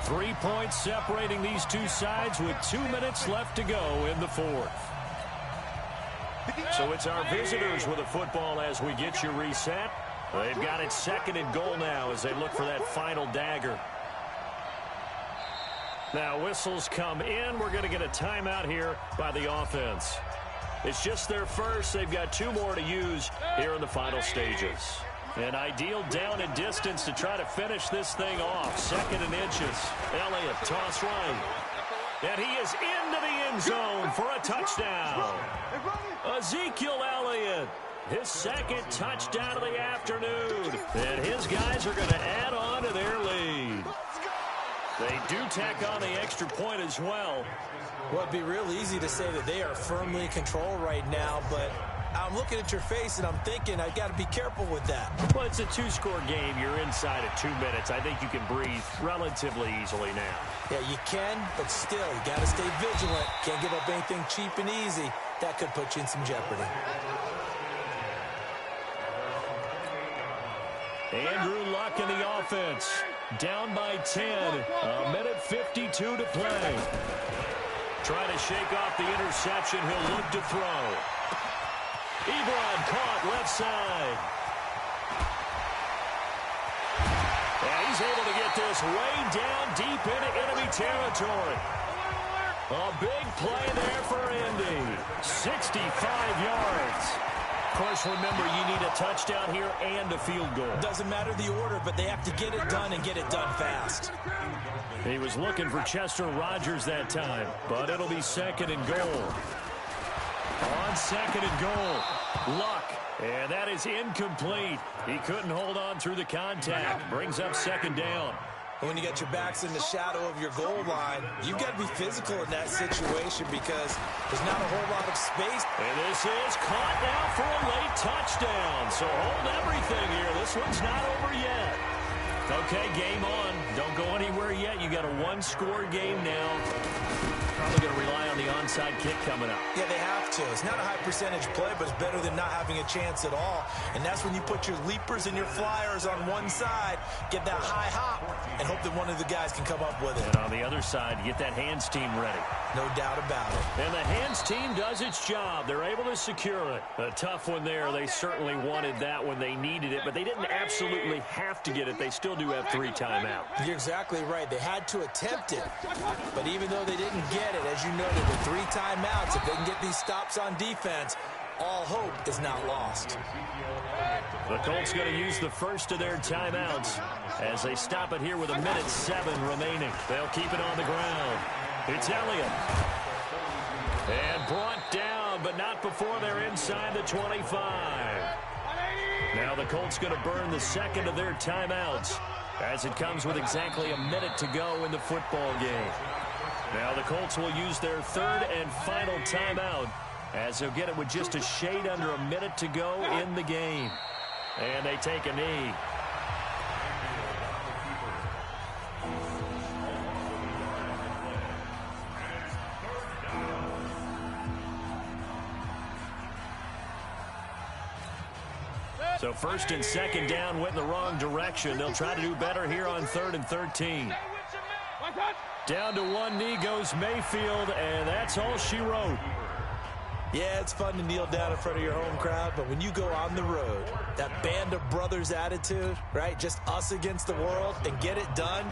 S2: 3 points separating these two sides with 2 minutes left to go in the fourth. So it's our visitors with a football as we get you reset. They've got it 2nd and goal now as they look for that final dagger. Now whistles come in. We're going to get a timeout here by the offense. It's just their first. They've got 2 more to use here in the final stages. An ideal down and distance to try to finish this thing off. 2nd and inches. Elliott toss right. And he is into the end zone for a touchdown. Ezekiel Elliott. His 2nd touchdown of the afternoon. And his guys are going to add on to their lead. They do tack on the extra point as well.
S1: Well, it'd be real easy to say that they are firmly in control right now, but I'm looking at your face and I'm thinking I've got to be careful with that.
S2: Well, it's a 2-score game. You're inside of 2 minutes. I think you can breathe relatively easily now.
S1: Yeah, you can, but still, you got to stay vigilant. Can't give up anything cheap and easy. That could put you in some jeopardy.
S2: Andrew Luck in the offense. Down by 10. A minute 52 to play. Trying to shake off the interception. He'll look to throw. Ebron caught left side. And he's able to get this way down deep into enemy territory. A big play there for Indy. 65 yards. Of course, remember, you need a touchdown here and a field goal.
S1: Doesn't matter the order, but they have to get it done and get it done fast.
S2: He was looking for Chester Rogers that time, but it'll be 2nd and goal. On 2nd and goal, Luck, and that is incomplete. He couldn't hold on through the contact. Brings up 2nd down.
S1: When you got your backs in the shadow of your goal line, you've got to be physical in that situation because there's not a whole lot of space.
S2: And this is caught now for a late touchdown. So hold everything here. This one's not over yet. Okay, game on. Don't go anywhere yet. You got a 1-score game now. Probably going to rely on the onside kick coming up.
S1: Yeah, they have to. It's not a high percentage play, but it's better than not having a chance at all. And that's when you put your leapers and your flyers on one side, get that high hop, and hope hope that one of the guys can come up with it.
S2: And on the other side, get that hands team ready.
S1: No doubt about it.
S2: And the hands team does its job. They're able to secure it. A tough one there. They certainly wanted that when they needed it, but they didn't absolutely have to get it. They still do have 3 timeouts.
S1: You're exactly right. They had to attempt it. But even though they didn't get it, as you noted, with 3 timeouts, if they can get these stops on defense, all hope is not lost.
S2: The Colts going to use the first of their timeouts as they stop it here with 1:07 remaining. They'll keep it on the ground. It's Elliott. And brought down, but not before they're inside the 25. Now the Colts going to burn the second of their timeouts as it comes with exactly 1 minute to go in the football game. Now the Colts will use their third and final timeout as they'll get it with just a shade under 1 minute to go in the game. And they take a knee. So first and second down went in the wrong direction. They'll try to do better here on 3rd and 13. Down to one knee goes Mayfield, and that's all she wrote.
S1: Yeah, it's fun to kneel down in front of your home crowd, but when you go on the road, that band of brothers attitude, right? Just us against the world and get it done.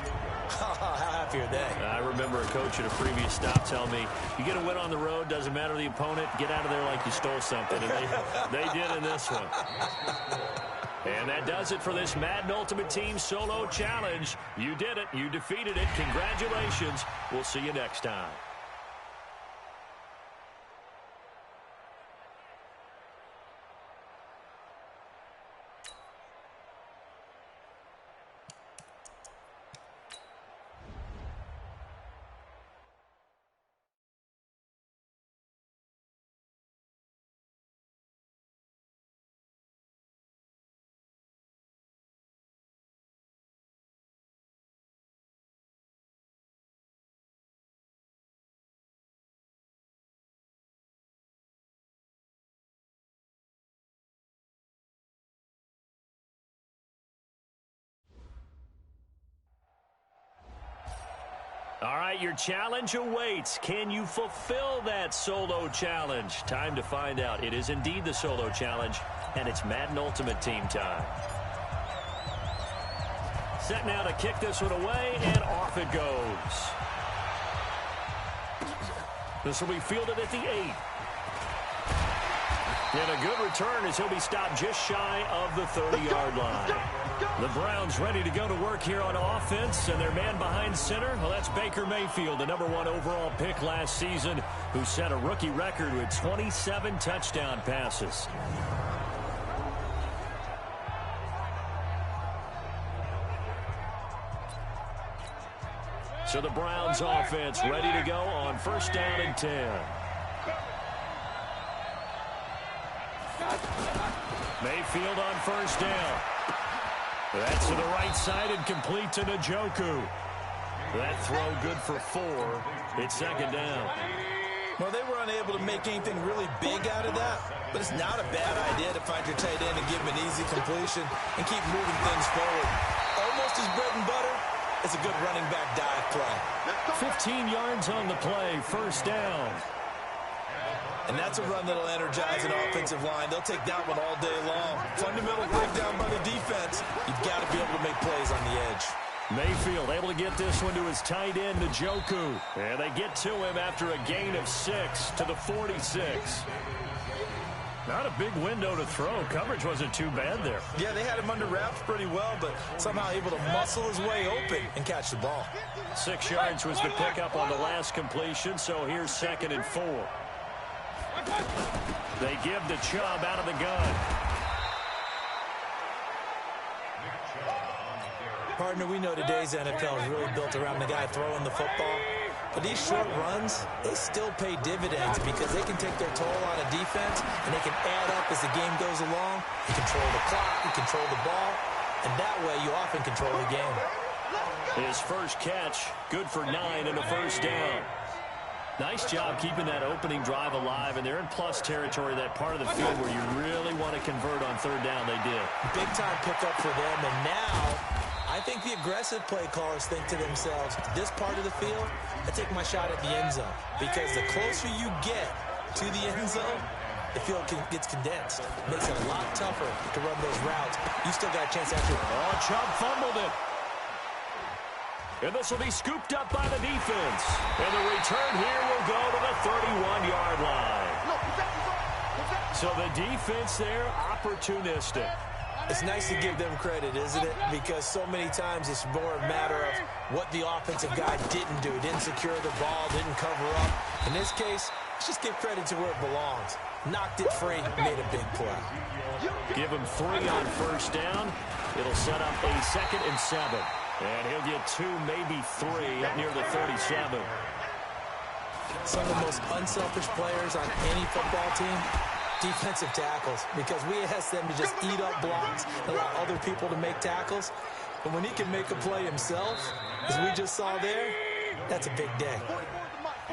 S1: How happy are they?
S2: I remember a coach at a previous stop telling me, you get a win on the road, doesn't matter the opponent, get out of there like you stole something. And they did in this one. And that does it for this Madden Ultimate Team Solo Challenge. You did it. You defeated it. Congratulations. We'll see you next time. All right, your challenge awaits. Can you fulfill that solo challenge? Time to find out. It is indeed the solo challenge, and it's Madden Ultimate Team time. Set now to kick this one away, and off it goes. This will be fielded at the 8. And a good return as he'll be stopped just shy of the 30-yard line. The Browns ready to go to work here on offense, and their man behind center, well, that's Baker Mayfield, the #1 overall pick last season, who set a rookie record with 27 touchdown passes. So the Browns offense ready to go on 1st down and 10. Mayfield on 1st down. That's to the right side and complete to Njoku. That throw good for 4. It's 2nd down.
S1: Well, they were unable to make anything really big out of that, but it's not a bad idea to find your tight end and give him an easy completion and keep moving things forward. Almost his bread and butter. It's a good running back dive play.
S2: 15 yards on the play, 1st down.
S1: And that's a run that'll energize an offensive line. They'll take that one all day long. Fundamental breakdown by the defense. You've got to be able to make plays on the edge.
S2: Mayfield able to get this one to his tight end, Njoku. And they get to him after a gain of 6 to the 46. Not a big window to throw. Coverage wasn't too bad there.
S1: Yeah, they had him under wraps pretty well, but somehow able to muscle his way open and catch the ball.
S2: 6 yards was the pickup on the last completion, so here's 2nd and 4. They give the Chubb out of the gun.
S1: Partner, we know today's NFL is really built around the guy throwing the football. But these short runs, they still pay dividends because they can take their toll on a defense and they can add up as the game goes along. You control the clock, you control the ball, and that way you often control the game.
S2: His first catch, good for 9 and a 1st down. Nice job keeping that opening drive alive, and they're in plus territory, that part of the field where you really want to convert on 3rd down. They did.
S1: Big time pickup for them, and now I I think the aggressive play callers think to themselves, this part of the field, I take my shot at the end zone. Because the closer you get to the end zone, the field gets condensed. Makes it a lot tougher to run those routes. You still got a chance after.
S2: Oh, Chubb fumbled it. And this will be scooped up by the defense. And the return here will go to the 31-yard line. So the defense there, opportunistic.
S1: It's nice to give them credit, isn't it? Because so many times it's more a matter of what the offensive guy didn't do. Didn't secure the ball, didn't cover up. In this case, let's just give credit to where it belongs. Knocked it free, made a big play.
S2: Give him 3 on first down. It'll set up a 2nd and 7. And he'll get 2, maybe 3 up near the 37.
S1: Some of the most unselfish players on any football team, defensive tackles, because we ask them to just eat up blocks, allow other people to make tackles. But when he can make a play himself, as we just saw there, that's a big day.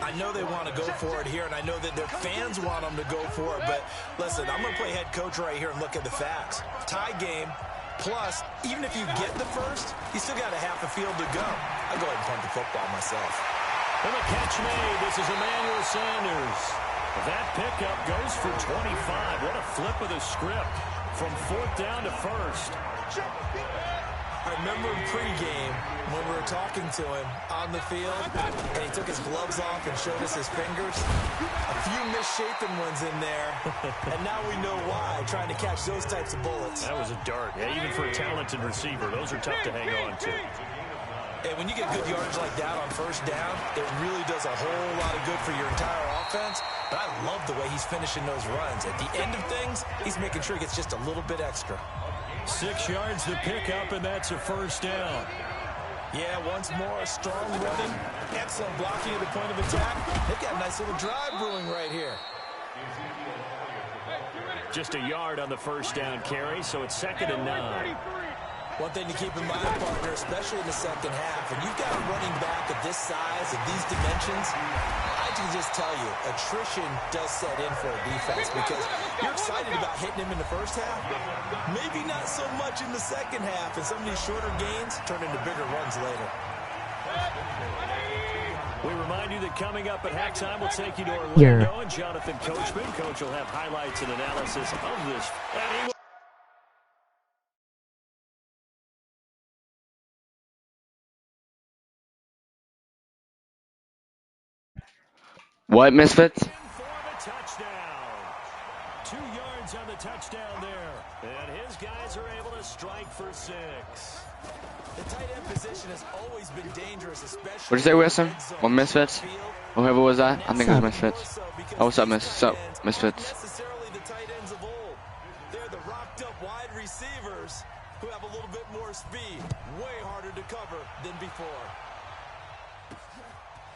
S1: I know they want to go for it here, and I know that their fans want them to go for it, but listen, I'm going to play head coach right here and look at the facts. Tie game, plus, even if you get the first, you still got a half a field to go. I'll go ahead and punt the football myself.
S2: And the catch made. This is Emmanuel Sanders. That pickup goes for 25. What a flip of the script from 4th down to 1st.
S1: I remember in pregame when we were talking to him on the field, and he took his gloves off and showed us his fingers. A few misshapen ones in there, and now we know why, trying to catch those types of bullets.
S2: That was a dart. Yeah, even for a talented receiver, those are tough to hang on to.
S1: And when you get good yardage like that on first down, it really does a whole lot of good for your entire offense. But I love the way he's finishing those runs. At the end of things, he's making sure he gets just a little bit extra.
S2: 6 yards to pick up, and that's a first down.
S1: Yeah, once more, a strong running. Excellent blocking at the point of attack. They've got a nice little drive brewing right here.
S2: Just a yard on the first down carry, so it's 2nd and 9.
S1: One thing to keep in mind, partner, especially in the second half, when you've got a running back of this size, of these dimensions, I can just tell you, attrition does set in for a defense because you're excited about hitting him in the first half. Maybe not so much in the second half, and some of these shorter gains turn into bigger runs later.
S2: We remind you that coming up at halftime, we'll take you to Orlando, and Jonathan Coachman. Coach will have highlights and analysis of this.
S3: What, Misfits?
S2: For the touchdown. 2 yards on the touchdown there. And his guys are able to strike for 6.
S1: The tight end position has always been dangerous, especially.
S3: What'd you say, Wilson? Or Misfits? Whoever was that? I think it was Misfits. Oh, what's up, Misfits?
S1: Necessarily the tight ends of old. They're the rocked up wide receivers who have a little bit more speed. Way harder to cover than before.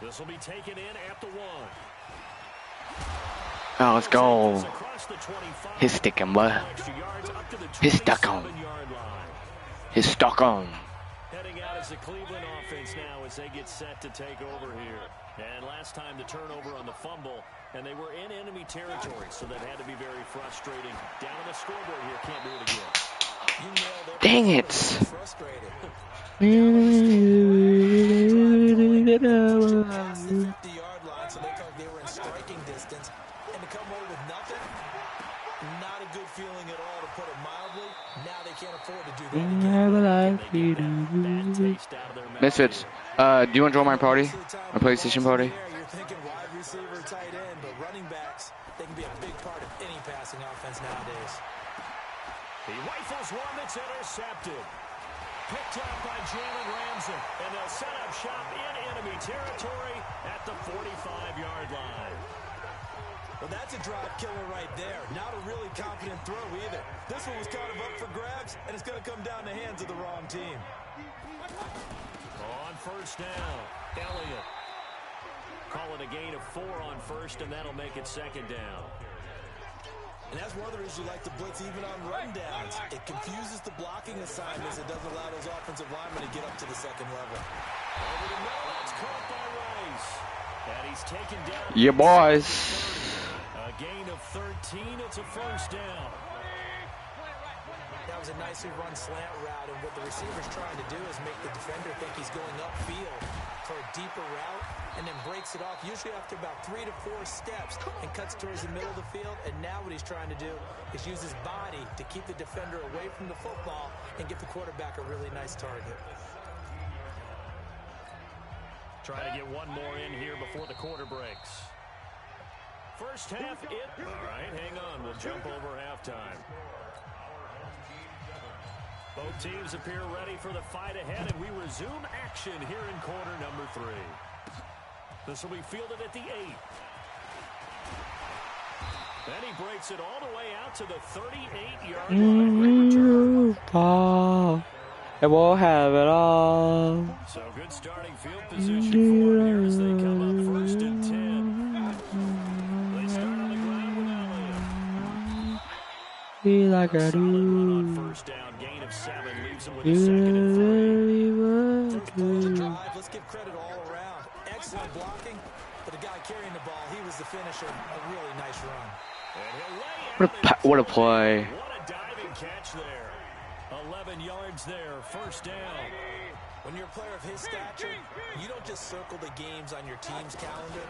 S2: This will be taken in at the 1.
S3: Oh, let's go. He's sticking, boy. He's stuck on. He's stuck on.
S2: Heading out as the Cleveland offense now as they get set to take over here. And last time the turnover on the fumble, and they were in enemy territory, so that had to be very frustrating. Down on the scoreboard here, can't do it again.
S3: Dang it.
S1: Frustrated.
S3: Mm.
S1: Across the 50-yard line, so they thought they were in striking distance, and to come away with nothing, not a good feeling at all, to put it mildly. Now they can't afford to do that again.
S3: Misfits, do you want to join my party? My PlayStation party?
S1: You're thinking wide receiver, tight end, but running backs, they can be a big part of any passing offense nowadays.
S2: He rifles one that's intercepted. Picked up by Jalen Ramsey, and they'll set up shop in enemy territory at the 45-yard line.
S1: Well, that's a drive killer right there. Not a really confident throw either. This one was kind of up for grabs, and it's going to come down the hands of the wrong team.
S2: On first down, Elliott. Call it a gain of 4 on first, and that'll make it 2nd down.
S1: And that's one of the reasons you like to blitz even on rundowns. It confuses the blocking assignments. It doesn't allow those offensive linemen to get up to the second level.
S2: Over the middle, that's caught by Rice. And he's taken down.
S3: Yeah, boys.
S2: A gain of 13. It's a first down.
S1: That was a nicely run slant route, and what the receiver's trying to do is make the defender think he's going upfield for a deeper route, and then breaks it off, usually after about 3 to 4 steps, and cuts towards the middle of the field. And now what he's trying to do is use his body to keep the defender away from the football and give the quarterback a really nice target.
S2: Trying to get one more in here before the quarter breaks. First half, all right, hang on. We'll jump over halftime. Both teams appear ready for the fight ahead, and we resume action here in quarter number 3. This will be fielded at the 8. Then he breaks it all the way out to the 38-yard line.
S3: Ball. It will have it all.
S2: So good starting field position for him here as they come up 1st and 10. They start on the ground with Elliott.
S3: Be like I do.
S2: On first down, gain of 7, leaves him with a 2nd and 3.
S1: First play of the drive, let's give credit all around. Excellent blocking, but the guy carrying the ball, he was the finisher. A really nice run.
S3: What a play.
S2: What a diving catch there. 11 yards there, first down.
S1: When you're a player of his stature, you don't just circle the games on your team's calendar.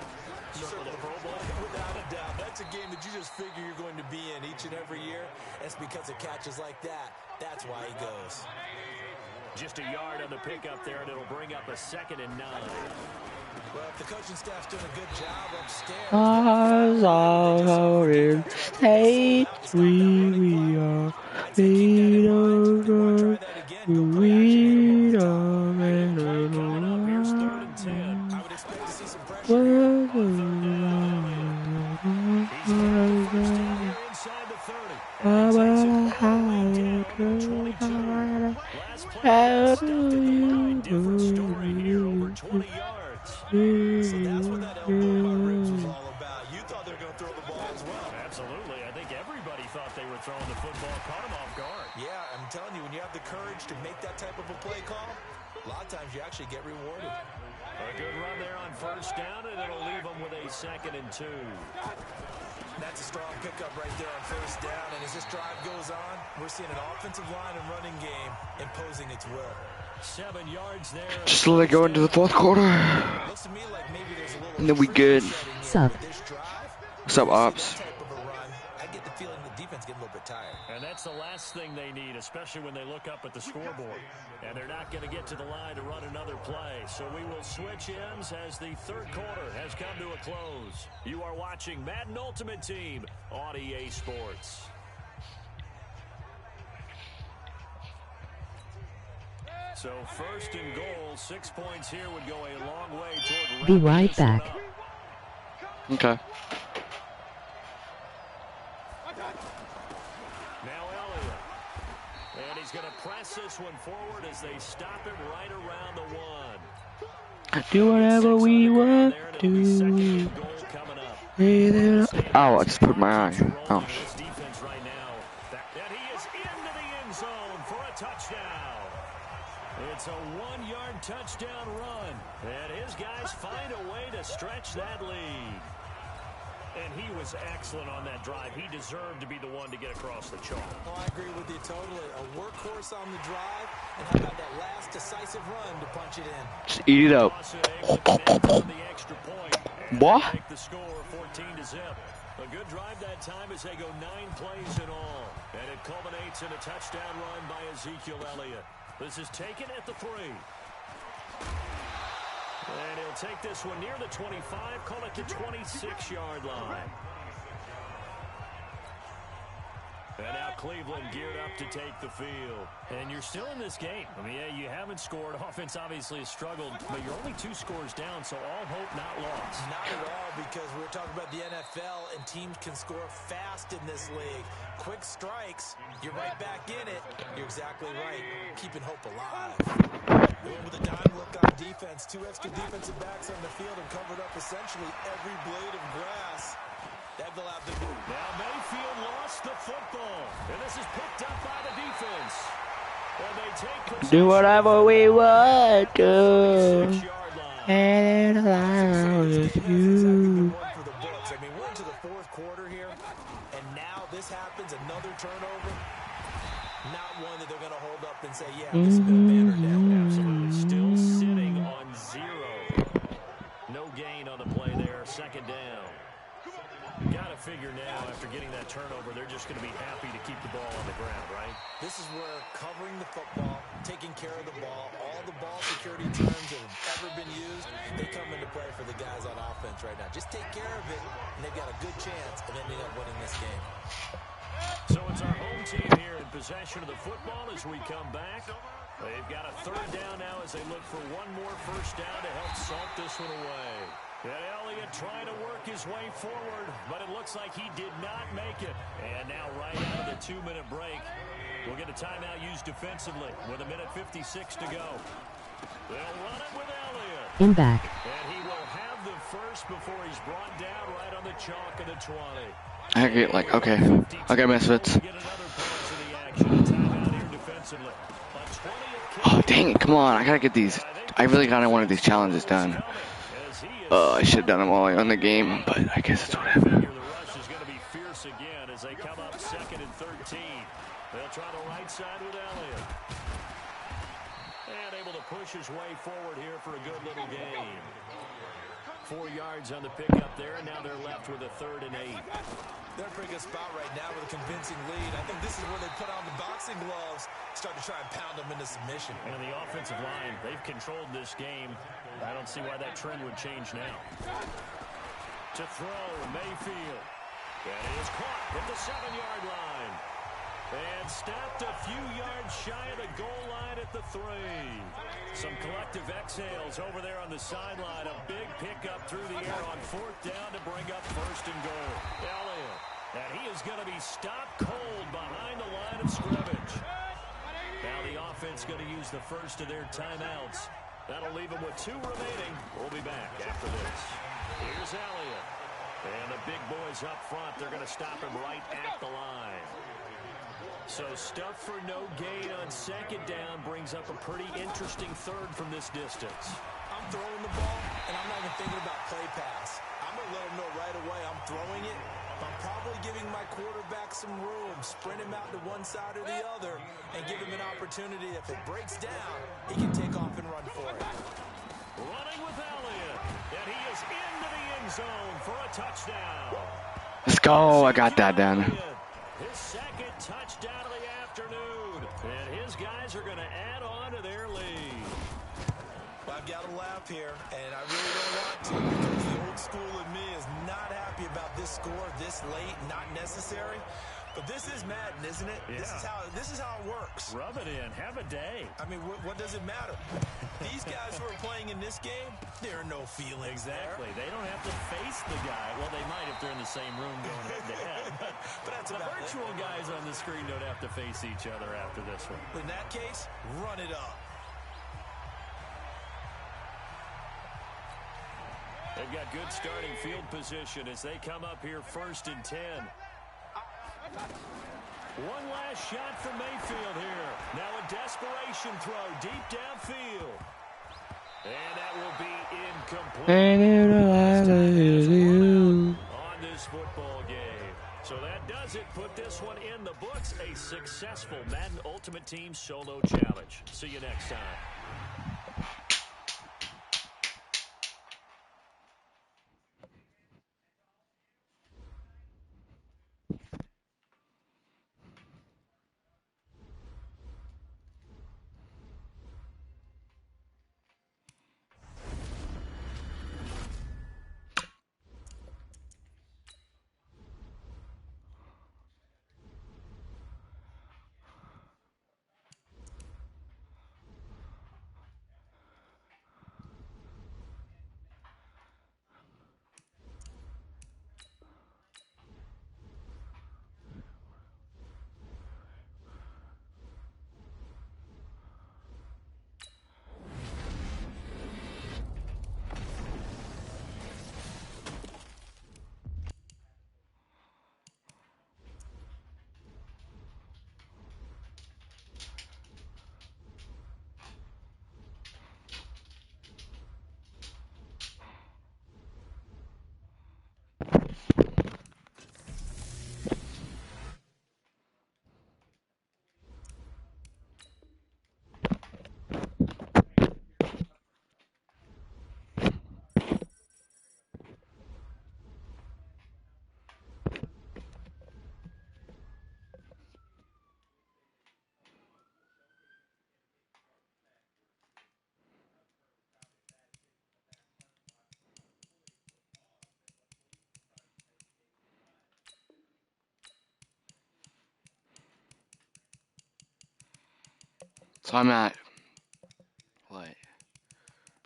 S1: You circle the Pro Bowl. Without a doubt. That's a game that you just figure you're going to be in each and every year. It's because of catches like that. That's why he goes.
S2: Just a yard on the pickup there, and it'll bring up a 2nd and 9.
S1: Well, if the coaching staff's doing a good job upstairs.
S3: Ours all in hate we are. We don't know. We don't know.
S2: Here's 3rd and 10.
S1: I would expect to see some pressure.
S2: Inside the 30. And he takes it all the way down to 22. Last play, stuffed at the 9. Different story here, over 20 yards.
S1: So that's what that elbow by ribs was all about. You thought they were going to throw the ball as well.
S2: Absolutely. I think everybody thought they were throwing the football, caught him off guard.
S1: Yeah, I'm telling you, when you have the courage to make that type of a play call, a lot of times you actually get rewarded.
S2: A good run there on first down, and it'll leave them with a 2nd and 2.
S1: That's a strong pickup right there on first down, and as this drive goes on, we're seeing an offensive line and running game imposing its will.
S2: 7 yards there.
S3: Just let it go into the 4th quarter.
S1: Looks to me like maybe there's a little
S3: And then we good.
S4: Sup?
S3: What's up, Ops?
S1: I get the feeling the defense getting a little bit tired.
S2: And that's the last thing they need, especially when they look up at the scoreboard. And they're not going to get to the line to run another play. So we will switch ends as the 3rd quarter has come to a close. You are watching Madden Ultimate Team on EA Sports. So 1st and goal, 6 points here would go a long way toward.
S4: Be right back.
S3: Okay.
S2: Now Elliott. And he's going to press this one forward as they stop him right around the 1.
S3: Do whatever we want to. Oh, I just put my eye. Oh.
S2: Defense right now. That he is into the end zone for a touchdown. It's a 1-yard touchdown run. And his guys find a way to stretch that lead. And he was excellent on that drive. He deserved to be the one to get across the chalk.
S1: Oh, I agree with you totally. A workhorse on the drive, and how about that last decisive run to punch it in?
S3: Just eat it up. What?
S2: Make the score 14-0. A good drive that time as they go 9 plays in all. And it culminates in a touchdown run by Ezekiel Elliott. This is taken at the 3. And he'll take this one near the 25, call it the 26-yard line. And now Cleveland geared up to take the field. And you're still in this game. I mean, yeah, you haven't scored. Offense obviously has struggled, but you're only 2 scores down, so all hope not lost.
S1: Not at all, because we're talking about the NFL, and teams can score fast in this league. Quick strikes, you're right back in it. You're exactly right. Keeping hope alive. Going with a dime look on defense. 2 extra defensive backs on the field and covered up essentially every blade of grass. They'll have the move.
S2: Now Mayfield lost the football. And this is picked up by the defense. And they take
S3: do whatever we want to. And allow you.
S1: I mean, we're into the 4th quarter here, and now this happens, another turnover. not one that they're going to hold up and say, yeah, this has been a banner day.
S2: Absolutely. Still sitting on 0. No gain on the play there. Second down. Got to figure now, after getting that turnover, they're just going to be happy to keep the ball on the ground, right?
S1: This is where covering the football, taking care of the ball, all the ball security terms that have ever been used, they come into play for the guys on offense right now. Just take care of it, and they've got a good chance of ending up winning this game.
S2: So it's our home team here in possession of the football as we come back. They've got a third down now as they look for one more first down to help salt this one away. And Elliott trying to work his way forward, but it looks like he did not make it. And now right out of the 2-minute break, we'll get a timeout used defensively with 1:56 to go. They'll run it with Elliott.
S4: In back.
S2: And he will have the first before he's brought down right on the chalk of the 20.
S3: I get like, okay, misfits.
S2: Get another pass in the action. A timeout here defensively.
S3: Oh, dang it, come on, I gotta get these. I really got one of these challenges done. I should have done them all on the game, but I guess it's whatever.
S2: The rush is going to be fierce again as they come up 2nd and 13. They'll try the right side with Elliott. And able to push his way forward here for a good little gain. 4 yards on the pickup there, and now they're left with a 3rd and 8.
S1: They're in a pretty good spot right now with a convincing lead. I think this is where they put on the boxing gloves, start to try and pound them into submission.
S2: And the offensive line, they've controlled this game. I don't see why that trend would change now. To throw, Mayfield. And he is caught at the 7-yard line. And stopped a few yards shy of the goal line at the 3. Some collective exhales over there on the sideline. A big pickup through the air on 4th down to bring up 1st and goal. Elliott. And he is going to be stopped cold behind the line of scrimmage. Now the offense going to use the first of their timeouts. That'll leave them with 2 remaining. We'll be back after this. Here's Elliott. And the big boys up front, they're going to stop him right at the line. So stuff for no gain on 2nd down brings up a pretty interesting 3rd from this distance.
S1: I'm throwing the ball, and I'm not even thinking about play pass. I'm going to let him know right away I'm throwing it. I'm probably giving my quarterback some room, sprint him out to one side or the other, and give him an opportunity. If it breaks down, he can take off and run for it.
S2: Running with Elliott, and he is into the end zone for a touchdown.
S3: Let's go, I got that done.
S2: His 2nd touchdown of the afternoon, and his guys are going to add on to their lead.
S1: Well, I've got to laugh here, and I really don't want to, because the old school in me is not happy about this score this late, not necessary. But this is Madden, isn't it?
S2: Yeah.
S1: This is how it works.
S2: Rub it in. Have a day.
S1: I mean, what does it matter? These guys who are playing in this game, there are no feelings
S2: Exactly.
S1: there.
S2: They don't have to face the guy. Well, they might if they're in the same room going head-to-head.
S1: But that's
S2: the
S1: about
S2: virtual guys on the screen don't have to face each other after this one.
S1: In that case, run it up.
S2: They've got good starting field position as they come up here 1st and 10. One last shot from Mayfield here. Now a desperation throw deep downfield. And that will be incomplete. On this football game. So that does it. Put this one in the books. A successful Madden Ultimate Team Solo Challenge. See you next time.
S3: So I'm at what?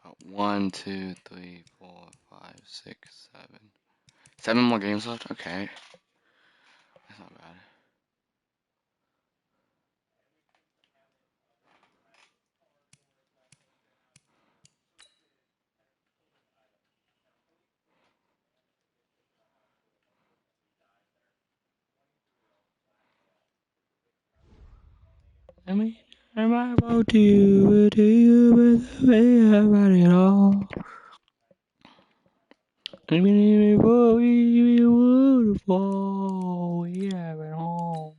S3: About 1, 2, 3, 4, 5, 6, 7. 7 more games left? Okay. That's not bad. I mean, am I about to you with the way about it all? I mean, before we would fall, we have it all.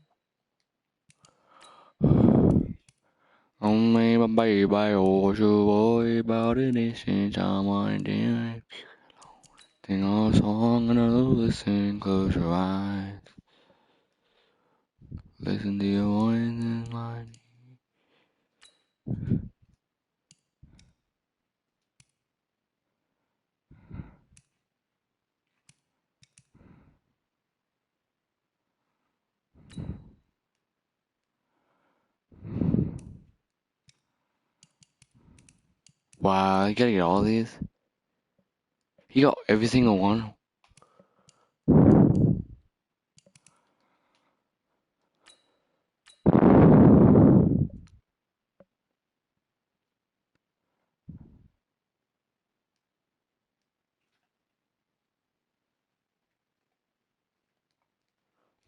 S3: Only my baby, oh, you worry about it, since I'm winding. Sing a song and I'll listen, close your eyes. Listen to your voice and mine. Wow, you gotta get all these. You got every single one.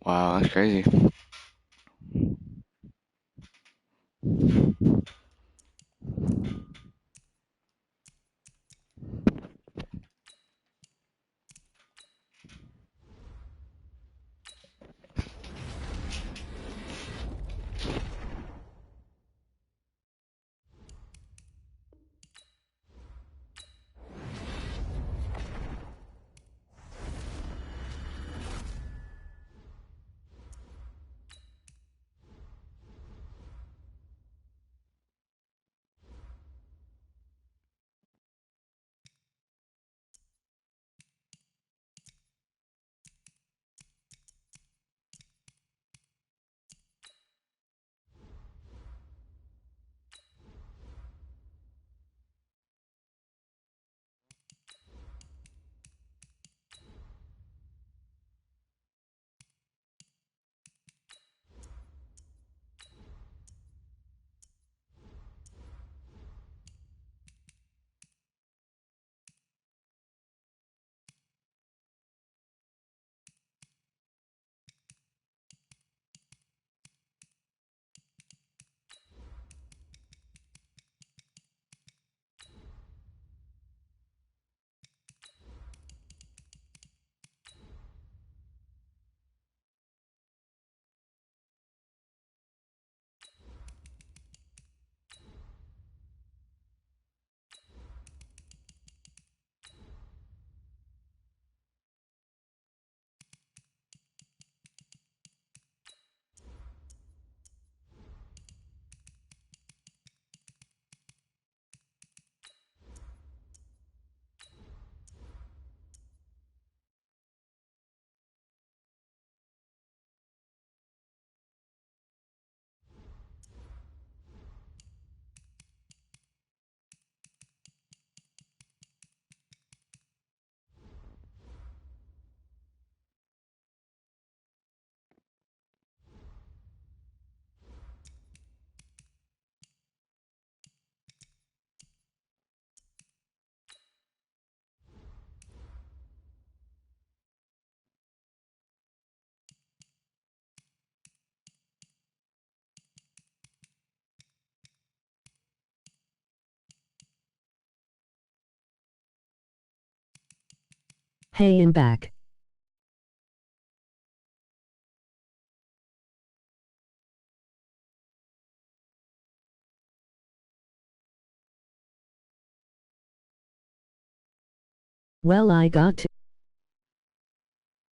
S3: Wow, that's crazy.
S4: Hey, I'm back. Well, I got to